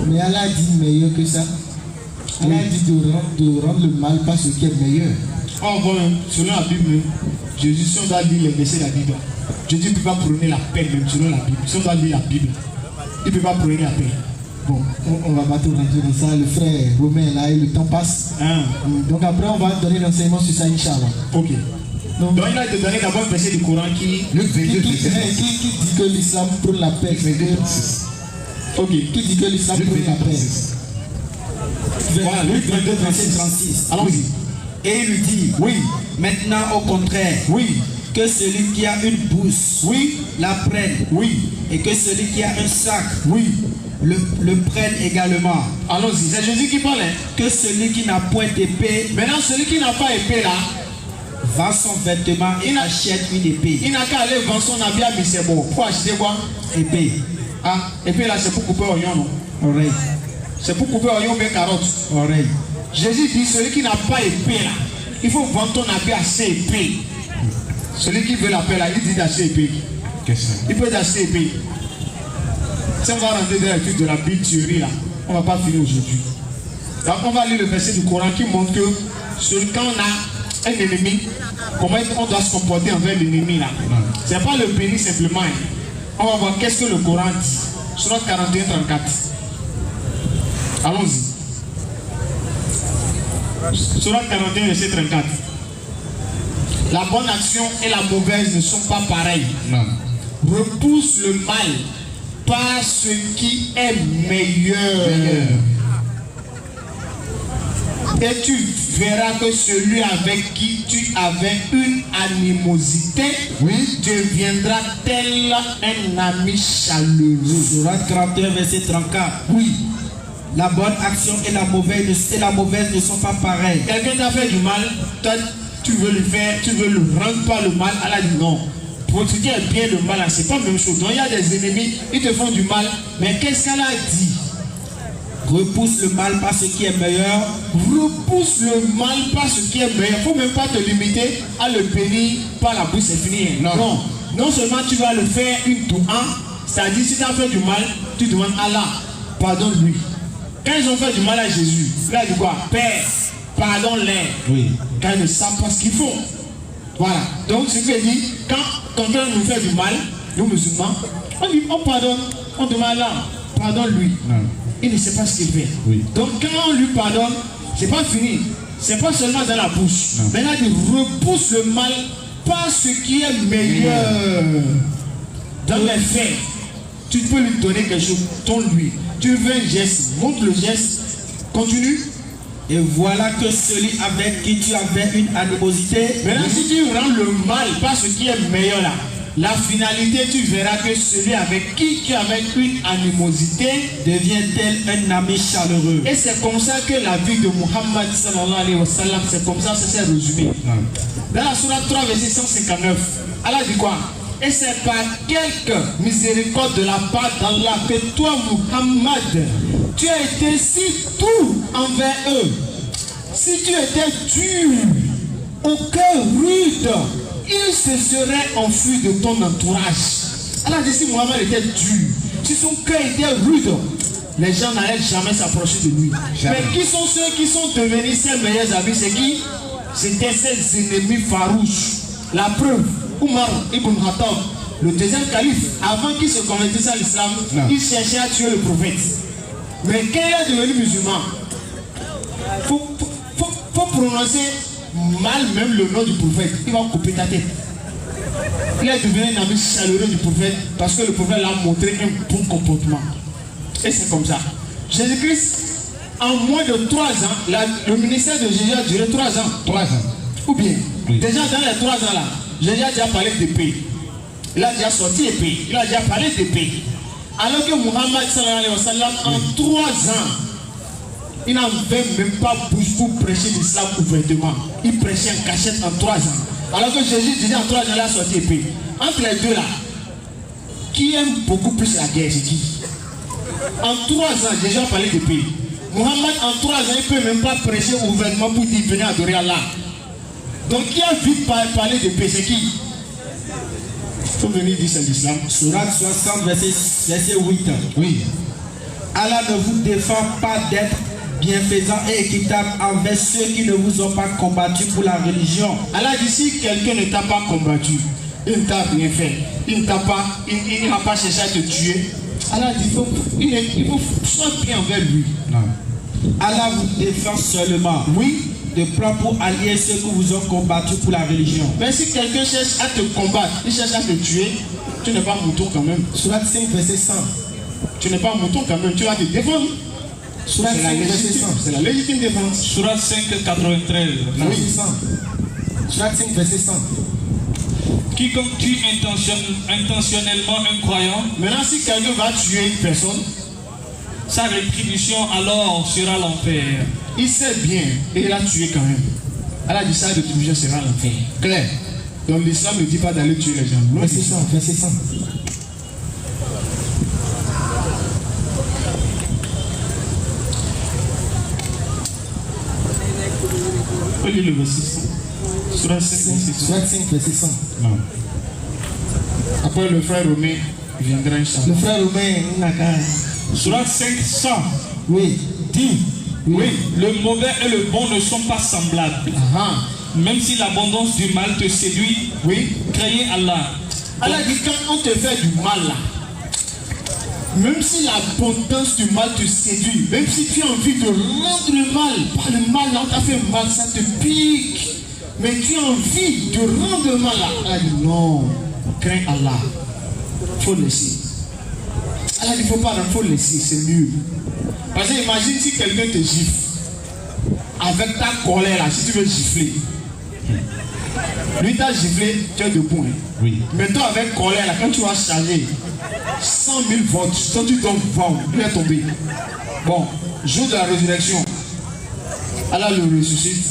Mais Allah dit meilleur que ça. Allah dit de rendre le mal par ce qui est meilleur. on voit selon la Bible, Jésus, si on doit lire les versets de la Bible, Jésus ne peut pas prôner la paix même selon la Bible. Si on doit lire la Bible, il ne peut pas prôner la paix. Bon, on va pas tout rentrer dans ça. Le frère Romain est là et le temps passe. Donc après, on va donner l'enseignement sur ça, Inch'Allah. Ok. Donc il va te donner d'abord un verset du Coran qui dit que l'islam prône la paix. Ok. Qui dit que l'islam prône la paix. Voilà, Luc 22, verset 36. Allons-y. Et il lui dit, oui, maintenant au contraire, oui, que celui qui a une bourse, oui, la prenne, oui, et que celui qui a un sac, oui, le prenne également. Allons-y, c'est Jésus qui parle. Que celui qui n'a point d'épée, Maintenant, celui qui n'a pas épée là, vend son vêtement et achète une épée. il n'a qu'à aller vendre son habit à Bissebo. Pour acheter quoi? Épée. Ah, épée là, c'est pour couper oignon, non? Oreille. C'est pour couper oignon, mais carottes. Oreille. Jésus dit, celui qui n'a pas épée là, il faut vendre ton habit à ses épées. Celui qui veut la paix là, il dit d'acheter épée. Il peut acheter épée. Si on va rentrer dans l'étude de la Bible théorie là, on ne va pas finir aujourd'hui. Donc on va lire le verset du Coran qui montre que quand on a un ennemi, comment on doit se comporter envers l'ennemi là. C'est pas le bénir simplement. On va voir qu'est-ce que le Coran dit. Surat 41-34. Allons-y. Surat 41, verset 34. La bonne action et la mauvaise ne sont pas pareilles. Non. Repousse le mal par ce qui est meilleur. Et tu verras que celui avec qui tu avais une animosité deviendra tel un ami chaleureux. Surat 41, verset 34. Oui. La bonne action et la mauvaise ne sont pas pareilles. Quelqu'un t'a fait du mal, toi tu veux le faire, tu veux le rendre par le mal. Allah dit non. Pour ce qui est bien le mal, c'est pas la même chose. Donc il y a des ennemis, ils te font du mal. Mais qu'est-ce qu'Allah dit? Repousse le mal par ce qui est meilleur. Repousse le mal par ce qui est meilleur. Il ne faut même pas te limiter à le bénir par la bouche, c'est fini. Non. Non seulement tu vas le faire une doua, c'est-à-dire si tu as fait du mal, tu demandes Allah, pardonne-lui. Quand ils ont fait du mal à Jésus, là il dit quoi? Père, pardonne-les. Oui. Quand ils ne savent pas ce qu'ils font. Voilà. Donc ce qui veut dire, quand quelqu'un nous fait du mal, nous musulmans, on dit, on pardonne, on demande Allah, pardonne-lui. Il ne sait pas ce qu'il fait. Oui. Donc quand on lui pardonne, c'est pas fini. C'est pas seulement dans la bouche. Maintenant, il repousse le mal par ce qui est meilleur. Dans les faits. Tu peux lui donner quelque chose, donne-lui. Tu veux un geste, montre le geste, continue. Et voilà que celui avec qui tu avais une animosité, Maintenant, si tu rends le mal, pas ce qui est meilleur là, la finalité, tu verras que celui avec qui tu avais une animosité devient-elle un ami chaleureux. Et c'est comme ça que la vie de Muhammad sallallahu alayhi wa sallam, c'est comme ça que c'est résumé. Dans la sourate 3, verset 159, Allah dit quoi? Et c'est par quelque miséricorde de la part d'Allah que toi, Muhammad, tu as été si doux envers eux. Si tu étais dur, au cœur rude, ils se seraient enfuis de ton entourage. Allah dit si Muhammad était dur, si son cœur était rude, les gens n'allaient jamais s'approcher de lui. Jamais. Mais qui sont ceux qui sont devenus ses meilleurs amis? C'est qui? C'était ses ennemis farouches. La preuve, Umar ibn Khattab, le deuxième calife, avant qu'il se convertisse à l'islam, il cherchait à tuer le prophète. Mais quand il est devenu musulman, il faut prononcer mal même le nom du prophète. Il va couper ta tête. Il est devenu un ami chaleureux du prophète parce que le prophète l'a montré un bon comportement. Et c'est comme ça. Jésus-Christ, en moins de 3 ans, le ministère de Jésus a duré 3 ans. 3 ans. Ou bien, déjà dans les 3 ans là, Jésus a déjà parlé d'épée. Il a déjà sorti épée. Il a déjà parlé d'épée. Alors que Muhammad sallallahu alayhi wa sallam, en 3 ans, il n'avait même pas bougé pour prêcher l'islam ouvertement. Il prêchait en cachette en 3 ans. Alors que Jésus disait en 3 ans, il a sorti épée. Entre les deux là, qui aime beaucoup plus la guerre, c'est qui? En 3 ans, Jésus a parlé d'épée. Muhammad, en 3 ans, il ne peut même pas prêcher ouvertement pour dire venez adorer Allah. Donc, qui a vite parlé d'épée, c'est qui? Il faut venir dire c'est l'islam. Sourate 60, verset 8. Oui. Allah ne vous défend pas d'être bienfaisant et équitable envers ceux qui ne vous ont pas combattu pour la religion. Allah dit si quelqu'un ne t'a pas combattu, il ne t'a rien fait, il n'a pas cherché à te tuer. Allah dit il faut sois bien envers lui. Non. Allah vous défend seulement. Oui. De prendre pour allier ceux qui vous ont combattu pour la religion. Mais si quelqu'un cherche à te combattre, il cherche à te tuer, tu n'es pas mouton quand même. Surat 5, verset 100. Tu n'es pas mouton quand même, tu vas te défendre. C'est la légitime défense. Surat 5, 93. Oui, 100. Surat 5, verset 100. Quiconque tue intentionnellement un croyant, maintenant si quelqu'un va tuer une personne, sa rétribution alors sera l'enfer. Il sait bien et il a tué quand même. Allah dit sa rétribution sera l'enfer. Clair. Donc l'islam ne dit pas d'aller tuer les gens. Verset 100, verset 100. Lis le verset 100. Surat 5, verset 100. Non. Après le frère Romain viendra inchallah. Le frère Romain, Surat 5, 100. Oui. Dit. Oui, le mauvais et le bon ne sont pas semblables. Même si l'abondance du mal te séduit, oui, craignez Allah. Allah dit quand on te fait du mal là, même si l'abondance du mal te séduit, même si tu as envie de rendre le mal, par le mal là, on t'a fait mal, ça te pique, mais tu as envie de rendre le mal là, Allah dit non, crains Allah, il faut laisser. Allah dit il ne faut pas, il faut laisser, c'est mieux. Parce que imagine si quelqu'un te gifle, avec ta colère là, si tu veux gifler, lui t'a giflé, tu es debout. Hein? Oui. Mais toi avec colère là, quand tu vas charger 100 000 votes, toi tu dois vendre, il est tombé. Bon, jour de la résurrection, Allah le ressuscite,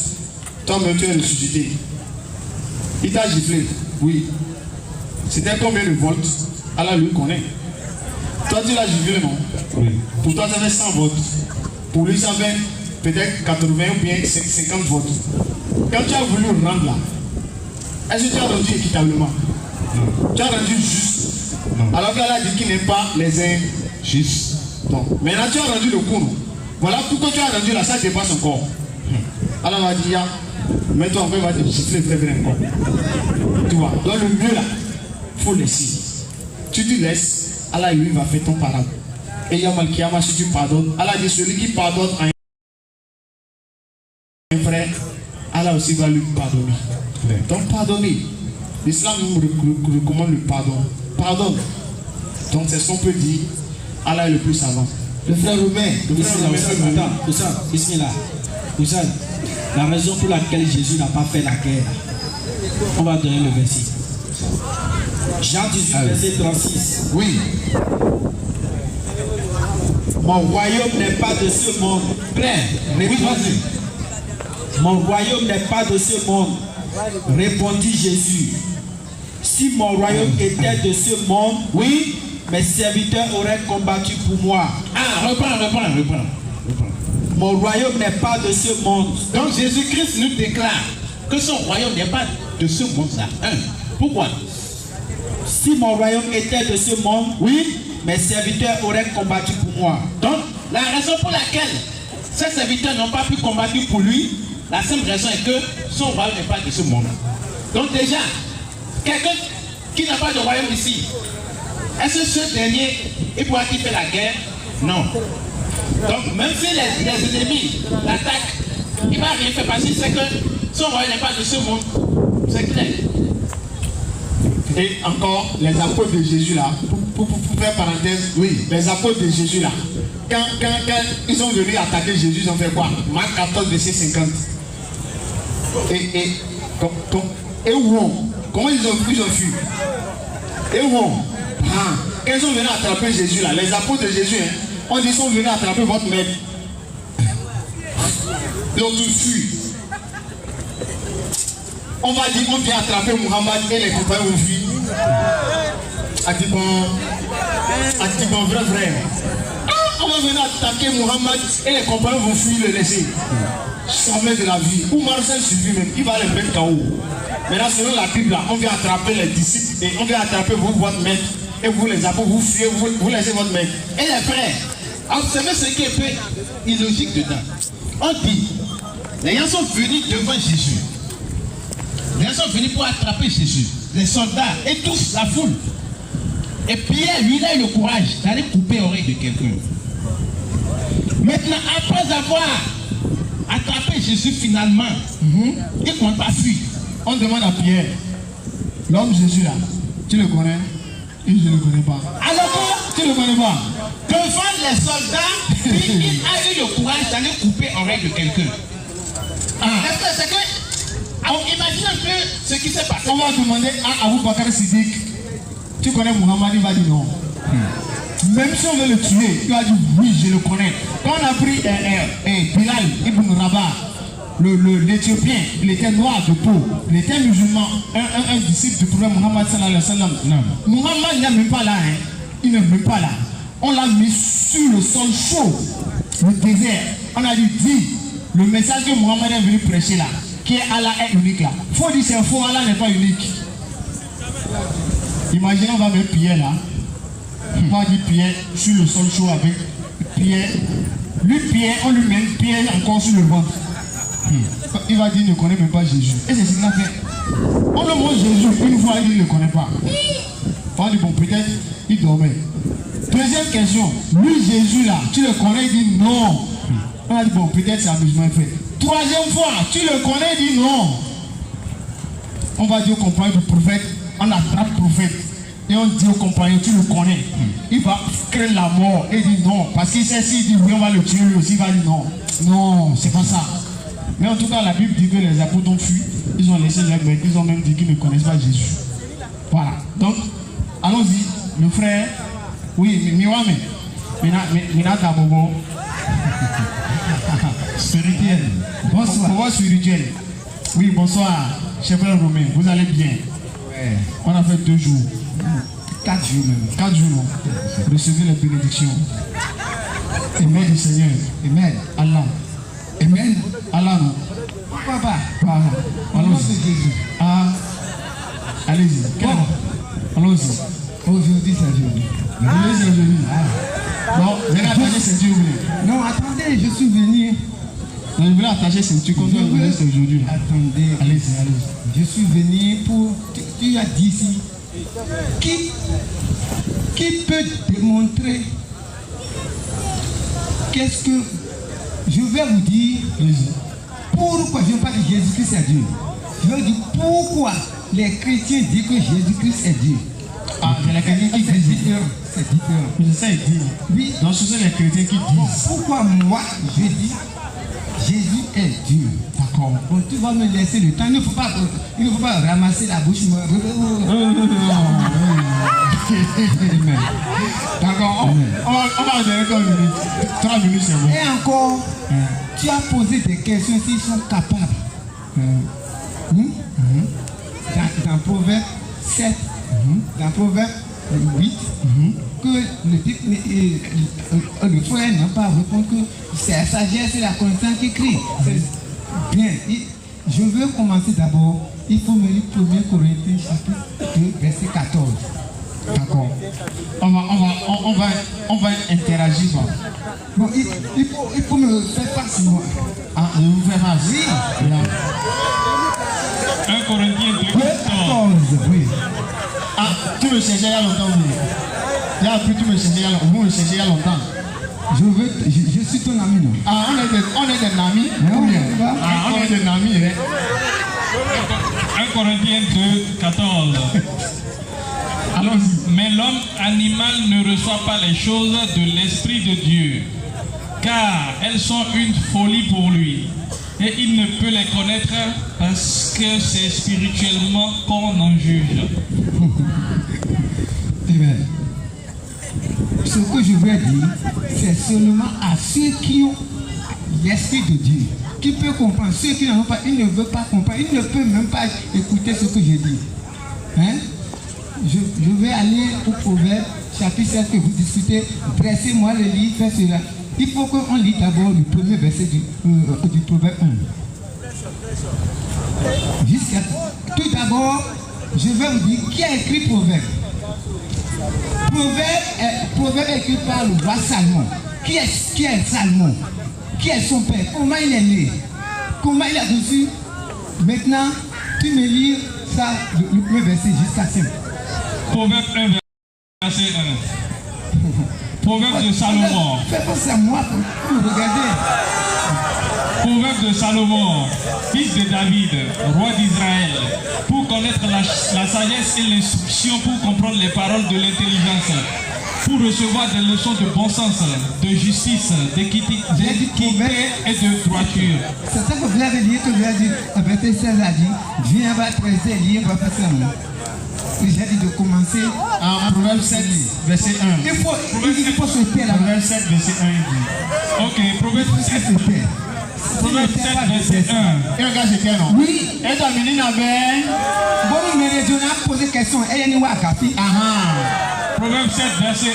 toi-même tu es ressuscité. Il t'a giflé, oui. C'était combien de volts? Allah lui connaît. Toi tu l'as giflé, non? Oui. Pour toi ça fait 100 votes. Pour lui ça fait peut-être 80 ou bien 50 votes. Quand tu as voulu rendre là, est-ce que tu as rendu équitablement? Non. Tu as rendu juste. Non. Alors qu'Allah dit qu'il n'aime pas les injustes. Donc, maintenant tu as rendu le coup. Voilà pourquoi tu as rendu là, ça dépasse encore. Allah va dire, mets-toi encore, il va te gifler très encore. Tu vois, dans le mieux là, il faut laisser. Tu te laisses, Allah lui va faire ton pardon. Et Yamal Kiyama, si tu pardonnes, Allah dit celui qui pardonne à un frère, Allah aussi va lui pardonner. Donc pardonner. L'islam nous recommande le pardon. Pardonne. Donc c'est ce qu'on peut dire. Allah est le plus savant. Le frère Roumain, la raison pour laquelle Jésus n'a pas fait la guerre. On va donner le verset. Jean 18, verset 36. Oui. Mon royaume n'est pas de ce monde. Mon royaume n'est pas de ce monde, répondit Jésus. Si mon royaume était de ce monde, oui, mes serviteurs auraient combattu pour moi. Ah, reprends. Mon royaume n'est pas de ce monde. Donc Jésus-Christ nous déclare que son royaume n'est pas de ce monde-là. Pourquoi? Si mon royaume était de ce monde, oui, mes serviteurs auraient combattu pour moi. Donc, la raison pour laquelle ces serviteurs n'ont pas pu combattre pour lui, la simple raison est que son royaume n'est pas de ce monde. Donc déjà, quelqu'un qui n'a pas de royaume ici, est-ce que ce dernier, il pourra-t-il faire la guerre? Non. Donc même si les ennemis l'attaquent, il ne va rien faire parce qu'il sait que son royaume n'est pas de ce monde. C'est clair. Et encore, les apôtres de Jésus là, pour faire parenthèse, oui, les apôtres de Jésus là, quand ils sont venus attaquer Jésus, ils ont fait quoi? Marc 14, verset 50. Et où? Comment ils ont fui? Et où? Quand ils sont venus attraper Jésus là, les apôtres de Jésus, on dit qu'ils sont venus attraper votre maître. Ils ont tous fui. On va dire qu'on vient attraper Muhammad et les compagnons ont fui. A dit bon vrai. On va venir attaquer Muhammad et les compagnons vont fuir le laisser. Jamais de la vie. Ou Marcel suffit même, il va les mettre KO. Maintenant, selon la Bible, là, on vient attraper les disciples et on vient attraper votre maître. Et vous les apôtres, vous fuyez, vous laissez votre maître. Et les frères, observez ce qui est un peu illogique dedans. On dit, les gens sont venus devant Jésus. Les gens sont venus pour attraper Jésus. Les soldats et tous, la foule. Et Pierre, lui, il a eu le courage d'aller couper l'oreille de quelqu'un. Maintenant, après avoir attrapé Jésus finalement, il ne compte pas fuir. On demande à Pierre, l'homme Jésus là, tu le connais? Et je ne le connais pas. Alors tu ne le connais pas? Devant les soldats, il a eu le courage d'aller couper l'oreille de quelqu'un. C'est que, imagine un peu ce qui s'est passé. On va demander à Abou Bakr Siddiq, tu connais Muhammad? Il va dire non. Même si on veut le tuer, il va dire oui, je le connais. Quand on a pris Bilal ibn Rabah, l'Éthiopien, il était noir de peau, il était musulman, un disciple du prophète Muhammad sallallahu alayhi wa sallam. Muhammad n'est même pas là, il n'est même pas là. On l'a mis sur le sol chaud, le désert. On a dit, le message que Muhammad est venu prêcher là, qui est Allah est unique là. Il faut dire c'est faux, Allah n'est pas unique. Imaginez, on va mettre Pierre là. On va dire Pierre sur le sol chaud avec Pierre. Lui, Pierre, on lui met Pierre encore sur le ventre. Il va dire il ne connaît même pas Jésus. Et c'est ce qu'il a fait. On le montre Jésus, une fois il ne le connaît pas. On va dire bon, peut-être il dormait. Deuxième question, lui Jésus là, tu le connais? Il dit non. On a dit bon, peut-être c'est amusement fait. Troisième fois, tu le connais? Il dit non. On va dire au compagnon du prophète, on attrape le prophète. Et on dit au compagnon, tu le connais. Il va créer la mort. Et il dit non. Parce qu'il sait s'il dit oui, on va le tuer lui aussi. Il va dire non. Non, c'est pas ça. Mais en tout cas, la Bible dit que les apôtres ont fui. Ils ont laissé leur maître. Ils ont même dit qu'ils ne connaissent pas Jésus. Voilà. Donc, allons-y. Le frère, oui, Miwame. Minata Bobo. Spirituel. Bonsoir. Bonsoir, spirituel. Oui, bonsoir. Chef frère Romain, vous allez bien? Ouais. On a fait 2 jours. 4 jours même. 4 jours. Recevez les bénédictions. Amen du Seigneur. Amen. Allah. Amen. Allah non. Papa. Papa. Allons-y. Ah. Allez-y. Bon. Allons-y. Aujourd'hui c'est aujourd'hui. Aujourd'hui c'est aujourd'hui. Bon, venez attacher ceinture. Non, attendez, je suis venu. Non, je voulais attacher ceinture comme ça. C'est aujourd'hui. Attendez. Allez-y, allez-y. Je suis venu pour. Tu as dit ici. Qui peut démontrer qu'est-ce que. Je vais vous dire. Pourquoi je ne veux pas que Jésus-Christ est Dieu. Je veux dire pourquoi les chrétiens disent que Jésus-Christ est Dieu. Ah, mais la chrétien qui dit. C'est différent. Mais c'est ça, il dit. Oui. Donc ce sont les chrétiens qui disent. Pourquoi moi je dis Jésus est Dieu? D'accord. Bon, tu vas me laisser le temps. Il ne faut pas ramasser la bouche. D'accord, on va donner comme une minute. 3 minutes, c'est bon. Et encore, tu as posé des questions s'ils sont capables. Dans Proverbe 7, dans Proverbe 8, que le frère n'a pas répondu que c'est la sagesse et la connaissance qui crie. Bien, je veux commencer d'abord. Il faut me lire 1 Corinthiens chapitre 2, verset 14. D'accord. On va interagir. Bon, il faut me faire face, moi. Ah, je vous fais face. Oui. 1 Corinthiens 2, 14, oui. Ah, tu me cherchais il y a longtemps, oui. Il y a plus, tu me cherchais il y a longtemps. Vous me cherchez il y a longtemps. Je suis ton ami, non? Ah, on est des amis. Ah, on est des amis, hein. 1 Corinthiens 2, 14. Allons-y. Mais l'homme animal ne reçoit pas les choses de l'Esprit de Dieu, car elles sont une folie pour lui. Et il ne peut les connaître parce que c'est spirituellement qu'on en juge. Amen. Ce que je veux dire, c'est seulement à ceux qui ont l'Esprit de Dieu, qui peuvent comprendre. Ceux qui n'en ont pas, ils ne veulent pas comprendre. Ils ne peuvent même pas écouter ce que je dis. Hein? Je vais aller au Proverbe, chapitre 7 que vous discutez. Dressez-moi le livre, faites cela. Il faut qu'on lit d'abord le premier verset du Proverbe 1. Tout d'abord, je vais vous dire qui a écrit Proverbe. Proverbe est écrit par le roi Salomon. Qui est Salomon? Qui est son père? Comment il est né? Comment il a reçu? Maintenant, tu me lis ça, le premier verset jusqu'à 5. Proverbe 1, verset 1. Proverbe de Salomon. Fais penser à moi pour regarder. Proverbe de Salomon, fils de David, roi d'Israël, pour connaître la sagesse et l'instruction, pour comprendre les paroles de l'intelligence, pour recevoir des leçons de bon sens, de justice, d'équité et de droiture. C'est ça que vous avez dit, que vous avez dit, verset 16 a dit, viens, va traiter, lire, va faire ça. J'ai dit de commencer en Proverbe 7, verset 1. Il faut se taire là. Proverbe 7, verset 1, il dit. Ok, Proverbe 7, Proverbe 7, verset 1. Et regarde, c'est quel nom? Oui. Et ta menine avait. Bon, mais les gens ont posé question. Elle est où à Gafi? Proverbe 7, verset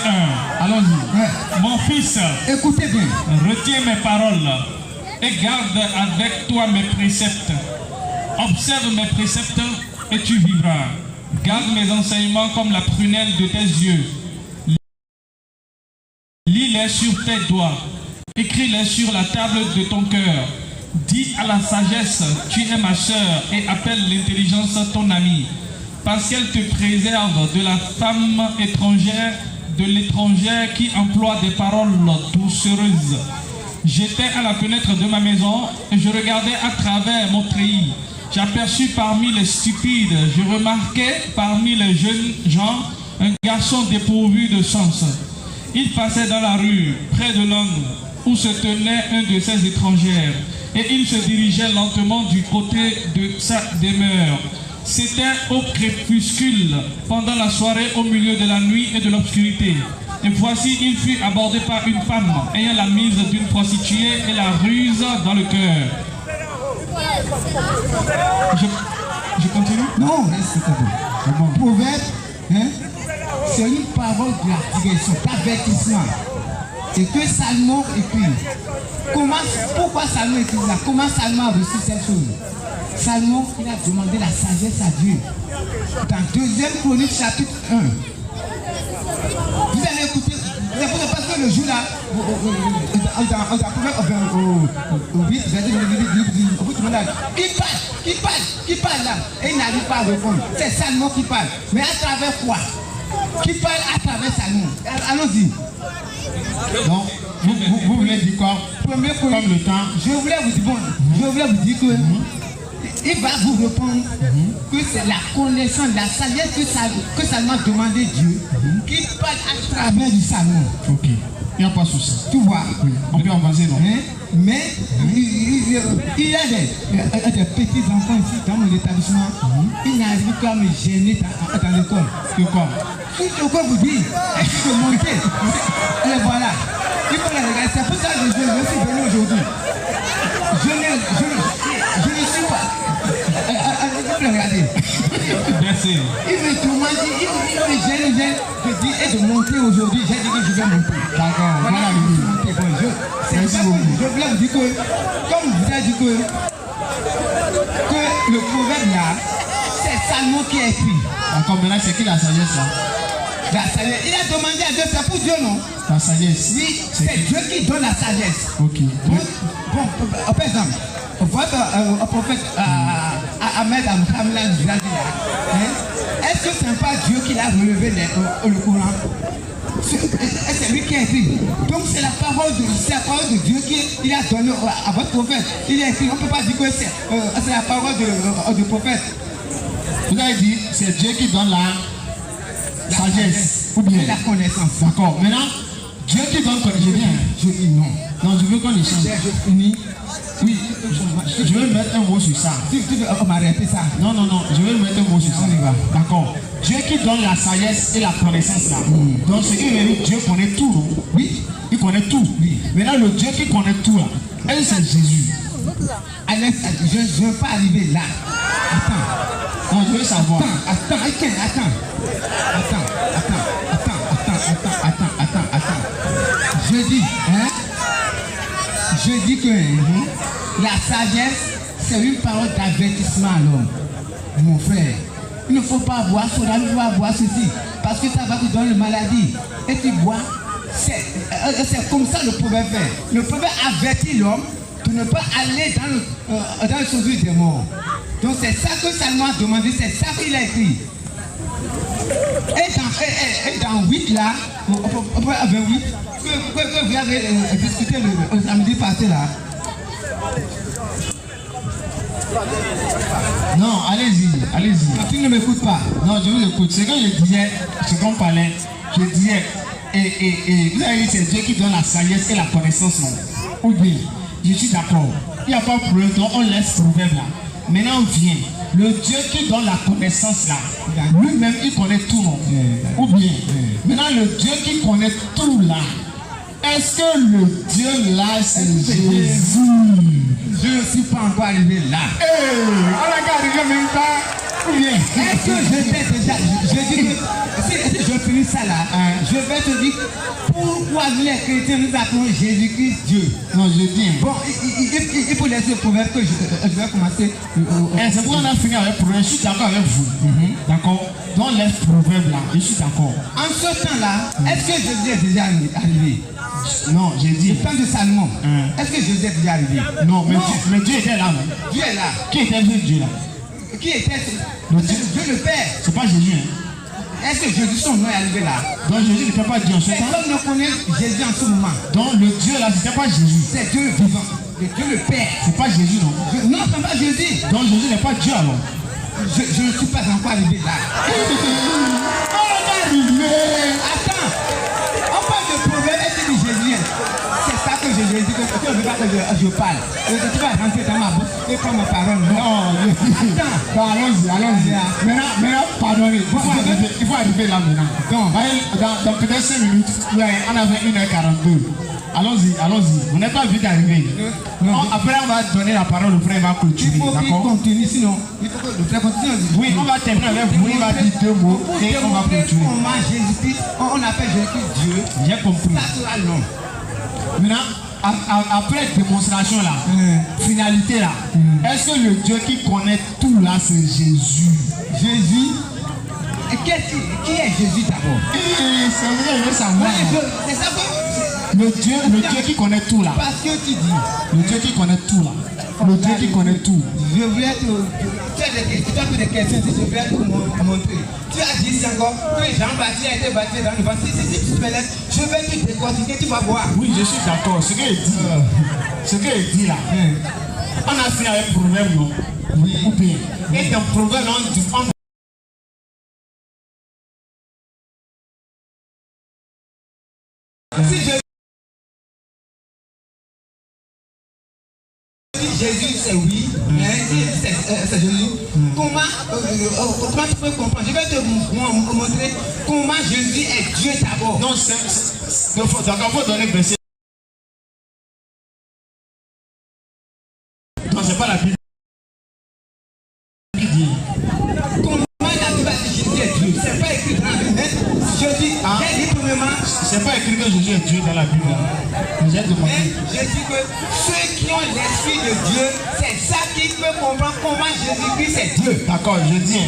1. Allons-y. Mon fils, écoutez bien. Retiens mes paroles et garde avec toi mes préceptes. Observe mes préceptes et tu vivras. Garde mes enseignements comme la prunelle de tes yeux. Lis-les sur tes doigts. Écris-les sur la table de ton cœur. Dis à la sagesse, tu es ma sœur, et appelle l'intelligence ton amie. Parce qu'elle te préserve de la femme étrangère, de l'étrangère qui emploie des paroles doucereuses. J'étais à la fenêtre de ma maison et je regardais à travers mon treillis. J'aperçus parmi les stupides, je remarquais parmi les jeunes gens un garçon dépourvu de sens. Il passait dans la rue, près de l'angle, où se tenait un de ses étrangères, et il se dirigeait lentement du côté de sa demeure. C'était au crépuscule, pendant la soirée, au milieu de la nuit et de l'obscurité. Et voici, il fut abordé par une femme, ayant la mise d'une prostituée et la ruse dans le cœur. Je continue? Non, c'est bon. Proverbe, hein, c'est une parole de la direction, d'avertissement. Et que Salomon écrit. Pourquoi Salomon écrit là? Comment Salomon a reçu cette chose? Salomon, il a demandé la sagesse à Dieu. Dans 2e Chronique, chapitre 1. Vous allez écouter. Parce que le jour là, qui parle là, et il n'arrive pas à répondre. C'est Salomon qui parle. Mais à travers quoi? Qui parle à travers Salomon? Allons-y. Donc, vous voulez dire quoi? Premier comme le temps. Je voulais vous dire que il va vous répondre que c'est la connaissance, la sagesse que Salomon a demandé Dieu, qui parle à travers du Salomon. Ok. Il n'y a pas de souci. Tu vois, On peut avancer, non? mais il y a des petits enfants ici dans mon établissement. Ils n'arrivent pas à me gêner dans l'école. C'est quoi? Je peux vous dire, est-ce que monter? Et voilà. Il faut les regarder. C'est pour ça que je suis venu aujourd'hui. Je ne suis pas. Il faut les regarder. Merci. Il me demande, il me gêne de dire et de monter aujourd'hui. J'ai dit que je vais monter. D'accord, voilà le monter. Bon, je voulais vous dire que, comme vous avez dit que le proverbe là, c'est Salomon qui a écrit. D'accord, maintenant c'est qui la sagesse là? La sagesse. Il a demandé à Dieu, c'est pour Dieu, non? La sagesse. Oui, c'est Dieu qui donne la sagesse. Ok. Bon, par exemple, votre prophète Ahmed Amkamla nous a dit là, est-ce que ce n'est pas Dieu qui l'a relevé le Coran? C'est lui qui a écrit. Donc c'est la parole de Dieu qu'il a donnée à votre prophète. Il a écrit. On ne peut pas dire que c'est la parole du prophète. Vous avez dit, c'est Dieu qui donne la sagesse. Ou bien la connaissance. D'accord. Maintenant, Dieu qui donne connaissance. Je dis non. Non, je veux qu'on échange. Je finis. Oui, je veux mettre un mot sur ça. Tu m'as répété ça. Non, je veux mettre un mot sur ça. On y va. D'accord. Dieu qui donne la sagesse et la connaissance là. Donc ce qui veut dire Dieu connaît tout, non? Oui. Il connaît tout. Oui. Maintenant, le Dieu qui connaît tout là, elle c'est Jésus. Alex, je ne veux pas arriver là. Attends. Non, je veux savoir. Attends. Je dis que la sagesse, c'est une parole d'avertissement à l'homme. Mon frère, il ne faut pas boire cela, il ne faut pas boire ceci, parce que ça va te donner une maladie. Et tu bois, c'est comme ça le proverbe fait. Le proverbe avertit l'homme de ne pas aller dans le séjour des morts. Donc c'est ça que Salomon a demandé, c'est ça qu'il a écrit. Et dans 8 là, à 28, que vous avez discuté le samedi passé là. Non, allez-y. Tu ne m'écoutes pas. Non, je vous écoute. Ce que je disais, ce qu'on parlait, je disais, et vous avez dit c'est Dieu qui donne la sagesse et la connaissance, non? Ou bien, je suis d'accord. Il n'y a pas de problème, donc on laisse le proverbe là. Maintenant on vient. Le Dieu qui donne la connaissance là, lui-même il connaît tout, non? Ou bien, maintenant le Dieu qui connaît tout là, est-ce que le Dieu là c'est Jésus? Je ne suis pas encore arrivé là. On n'a qu'à arriver même pas. Ou bien, est-ce que je t'ai déjà. Je dis que si je finis ça là, je vais te dire pourquoi nous les chrétiens nous appelons Jésus-Christ Dieu. Non, je dis. Bon, il faut laisser le proverbe que je vais commencer. C'est pourquoi on a fini avec le proverbe. Je suis d'accord avec vous. D'accord? Donc laisse le proverbe là. Je suis d'accord. En ce temps-là, est-ce que Jésus est déjà arrivé? Non, j'ai dit. Le temps de Salomon. Est-ce que Jésus est déjà arrivé? Non, mais Dieu était là, non? Dieu est là. Qui était Dieu là? Qui était Dieu le Père? C'est pas Jésus, Est-ce que Jésus, son nom est arrivé là? Donc Jésus n'était pas Dieu en ce temps. Personne ne connaît Jésus en ce moment. Donc le Dieu là, c'était pas Jésus. C'est Dieu le vivant. Le Dieu le Père. C'est pas Jésus, non? Non, c'est pas Jésus. Donc Jésus n'est pas Dieu alors. Je ne suis pas encore arrivé là. Attends. On parle de proverbe et tu dis Jésus. C'est ça que je dis que tu ne veux pas que je parle. Tu vas rentrer dans ma bouche et prendre ma parole. Non. Attends. Allons-y. Maintenant, pardonnez. Il faut arriver là maintenant. Donc, dans peut-être 5 minutes, on avait 1h42. Allons-y. On n'est pas vite arrivé. Après, on va donner la parole au frère, il va clôturer. Il faut qu'il continue, sinon, il faut que le frère continue. Oui, on va terminer avec vous, il va dire 2 mots et on va clôturer. On appelle Jésus Dieu. J'ai compris. Ça sera long. Maintenant, après démonstration là, finalité là, est-ce que le Dieu qui connaît tout là, c'est Jésus? Jésus? Qui est Jésus d'abord? C'est vrai, je veux savoir. C'est ça que... Le Dieu qui connaît tout là. Parce que tu dis. Le Dieu qui connaît tout là. Le Dieu qui connaît tout. Je voulais tu as des questions, je voulais te montrer. Tu as dit encore que Jean-Baptiste a été baptisé dans le ventre. Si tu te laisses, je vais te décortiquer, tu vas voir. Oui, je suis d'accord. Ce qu'il dit là, On a fait un problème, non? Oui. Ou bien. Et dans le problème, on si je dis Jésus c'est oui, c'est Jésus, comment tu peux comprendre? Je vais te montrer comment Jésus est Dieu d'abord. Non, d'accord, il faut donner le verset. Non, c'est pas la Bible qui dit. Comment la Bible dit Jésus est Dieu? C'est pas écrit dans la Bible. Je dis, j'ai dit premièrement. C'est pas écrit que Jésus est Dieu dans la Bible. J'ai demandé. Mais je dis que ceux qui ont l'esprit de Dieu, c'est ça qui peut comprendre comment Jésus-Christ est Dieu. D'accord, je dis.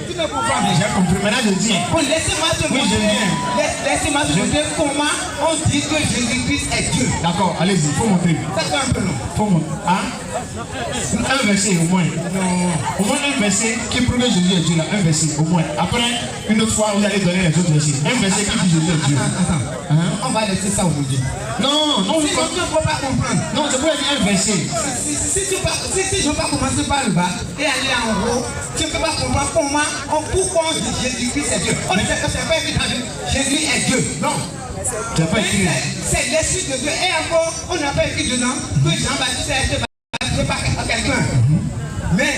Tu me comprends déjà? J'ai compris. Maintenant, je dis. Bon, laissez-moi te montrer. Laissez-moi te montrer comment on dit que Jésus-Christ est Dieu. D'accord, allez-y, il faut montrer. Ça fait un peu long. Faut montrer. Hein? Un verset au moins. Non. Au moins un verset qui prouve que Jésus est Dieu là. Un verset au moins. Après, une autre fois, vous allez donner les autres versets. Un verset qui dit Jésus est Dieu. Attends. On va laisser ça aujourd'hui. Non, non, Si tu ne peux pas comprendre. non, c'est pour dire un verset. Si je ne veux pas commencer par le bas et aller en haut, tu ne peux pas comprendre pourquoi on dit Jésus-Christ est Dieu. On ne sait pas écrit dans Dieu. Jésus est Dieu. Non. C'est pas écrit. C'est l'esprit de Dieu. Et encore, on n'a pas écrit dedans que Jean-Baptiste a été baptisé par quelqu'un. Mais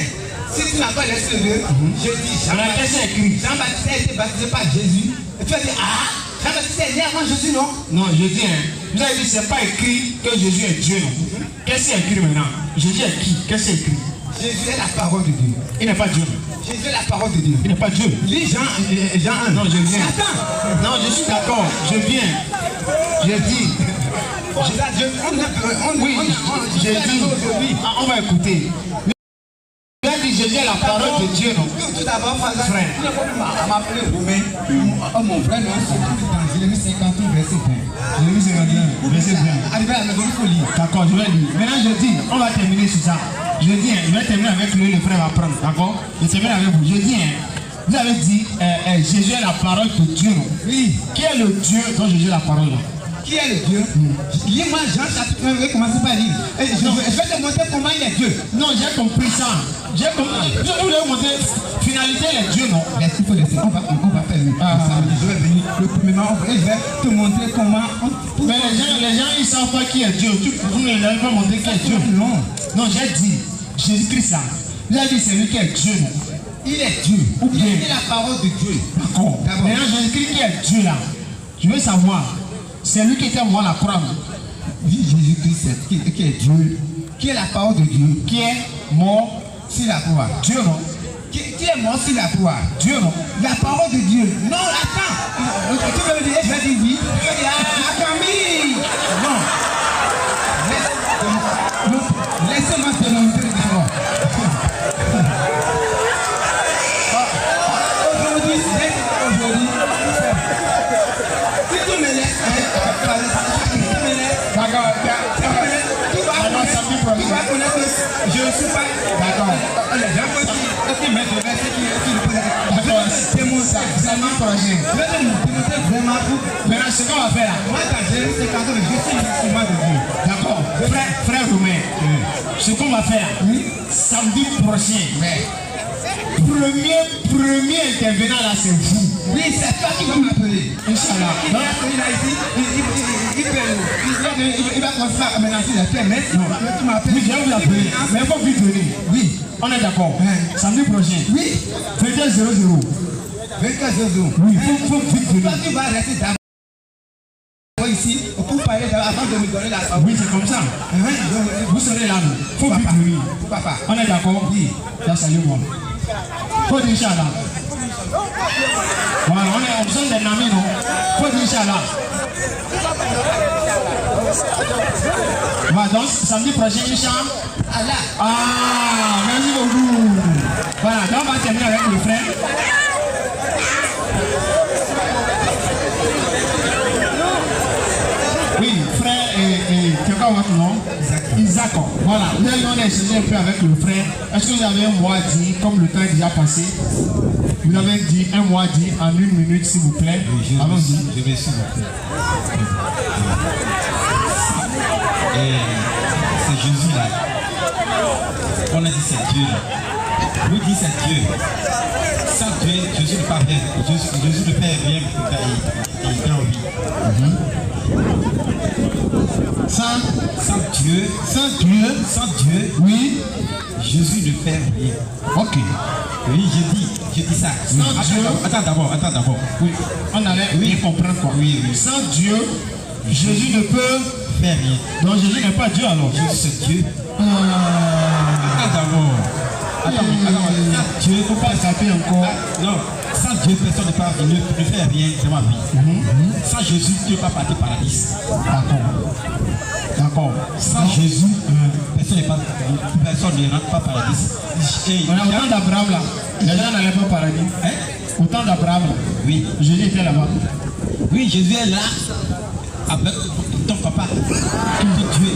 si tu n'as pas l'esprit de Dieu, je dis Jean-Baptiste a été baptisé par Jésus. Et tu vas dire, Jean-Baptiste est né avant Jésus, non? Non, je dis, vous avez dit, c'est pas écrit que Jésus est Dieu, non? Qu'est-ce qui est écrit maintenant? Jésus est qui? Qu'est-ce qui est écrit? Jésus est la parole de Dieu. Il n'est pas Dieu. Jésus est la parole de Dieu. Il n'est pas Dieu. Lis Jean 1. Non, je viens. Attends. Non, je suis d'accord. Je viens. Je dis. J'ai dit. On va écouter. Il a dit Jésus est la parole de Dieu, non? Tout d'abord, frère. Frère. On m'a appelé Romain. Mon frère, non, c'est dans Jérémie 51, verset 20. Jérémie 51, verset 20. Arrivé à la maison, il faut lire. D'accord, je vais lire. Maintenant, je dis, on va terminer sur ça. Je dis, je vais terminer avec lui, le frère va prendre. D'accord? Je termine avec vous. Je dis, vous avez dit, Jésus est la parole de Dieu, non? Oui. Qui est le Dieu dont Jésus est la parole, là? Qui est le Dieu? Lis-moi Jean chapitre 1, je vais commencer par lire. Je vais te montrer comment il est Dieu. Non, j'ai compris ça. J'ai compris. Je voulais vous montrer, finalité, il est Dieu, non? Mais il faut laisser. On va faire le samedi. Je vais venir le premier moment et je vais te montrer comment. Mais les gens, ils ne savent pas qui est Dieu. Vous ne leur avez pas montré qui est Dieu. Non. Non, j'ai dit, Jésus-Christ, là. Vous avez dit, c'est lui qui est Dieu, non? Il est Dieu. Ou bien. Il est la parole de Dieu. D'accord. Maintenant, Jésus-Christ qui est Dieu, là. Je veux savoir. C'est lui qui était mort à la croix. Oui, Jésus-Christ qui est Dieu, qui est la parole de Dieu, qui est mort sur la croix. Dieu, non? Qui est mort sur la croix. Dieu, non? La parole de Dieu. Non, attends. Tu veux me dire, je vais dire oui. Tu veux dire, Camille. Non. Laissez-moi te montrer d'abord. Aujourd'hui, si tu me laisses, d'accord, tu vas connaître que je ne suis pas d'accord. Les gens qui mettent le verset qui le posent. D'accord, c'est mon sac, c'est mon projet. Je vais te montrer vraiment tout. Maintenant, ce qu'on va faire là. Moi, quand j'ai 50 ans, je suis l'instrument de Dieu. D'accord, frère Romain, ce qu'on va faire, samedi prochain. Premier intervenant là, c'est vous. Oui, c'est toi qui vas m'appeler. Inch'Allah. Il a ici, il va commencer à menacer la terre, mais non, tu m'appelles. Oui, je vais vous appeler. Mais il faut vite venir. Oui. On est d'accord. Samedi prochain. Oui. 22:00. 22:00. Oui, il faut vite venir. Toi, tu vas rester d'abord ici pour parler avant de me donner la parole. Oui, c'est comme ça. Vous serez là. Il faut vite venir. Papa. On est d'accord? Oui. Là, salut-moi. Faut dire Inch'Allah. Voilà, on est en besoin des amis, non? Faut dire Inch'Allah. Voilà, donc samedi prochain, Inch'Allah. Ah, merci beaucoup. Voilà, donc on va terminer avec le frère. Oui, frère et quelqu'un votre nom? Isaac. Voilà, vous allez échanger un peu avec le frère. Est-ce que vous avez un mois dit, comme le temps est déjà passé? Vous avez dit un mois dit en 1 minute, s'il vous plaît. Oui, allons-y. Je vais s'il vous plaît. C'est Jésus là. On a dit c'est Dieu. Vous dites c'est Dieu. Sans Dieu, Jésus ne fait rien. Jésus ne fait rien pour qu'il ait envie. Sans Dieu, oui, Jésus ne fait rien. Ok. Oui, je dis ça. Attends d'abord. Oui. On allait bien comprendre quoi. Oui. Sans Dieu, Jésus ne peut faire rien. Donc Jésus n'est pas Dieu alors. Jésus c'est Dieu. Attends d'abord. Attends, Dieu, il ne faut pas taper encore. Non, sans Dieu, personne ne fait rien de ma vie. Sans Jésus, tu ne peux pas partir paradis. D'accord. Sans Jésus, personne ne rentre pas paradis. On a autant d'Abraham là. Les gens n'allaient pas paradis. Autant d'Abraham là. Oui. Jésus était là-bas. Oui, Jésus est là. Avec ton papa. Dieu.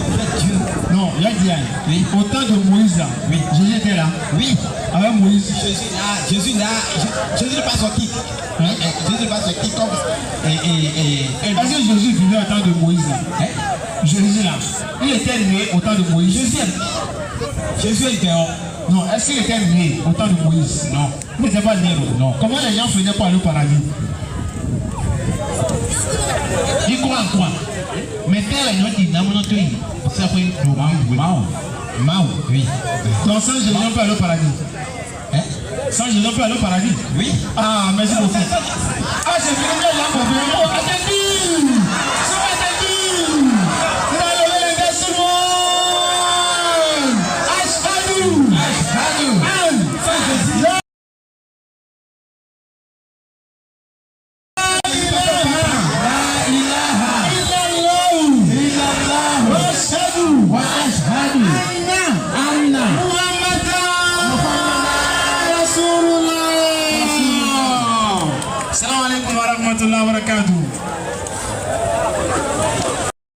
Non, il a dit, oui. Autant de Moïse là. Oui. Jésus était là. Oui. Avec Moïse. Jésus là. Jésus n'est pas sorti. Jésus n'est pas sorti comme. Est-ce que Jésus vivait au temps de Moïse là? Jésus là. Il était né au temps de Moïse. Jésus est dehors. Non, est-ce qu'il était né au temps de Moïse? Non. Il n'était pas né. Non. Comment les gens faisaient pour aller au paradis? Il croit en quoi? Mais tel est notre inamonoto. Ça fait Mao. Oui. Donc sans Jésus, on peut aller au paradis. Sans Jésus, on peut aller au paradis. Oui. Ah, merci beaucoup. Ah, c'est fini, les gens pour venir. Oh, attendez! Vous allez lever les mains sur moi! Ashhadu! Sans Jésus. Assalamu alaikum wa rahmatullahi wa barakatuh.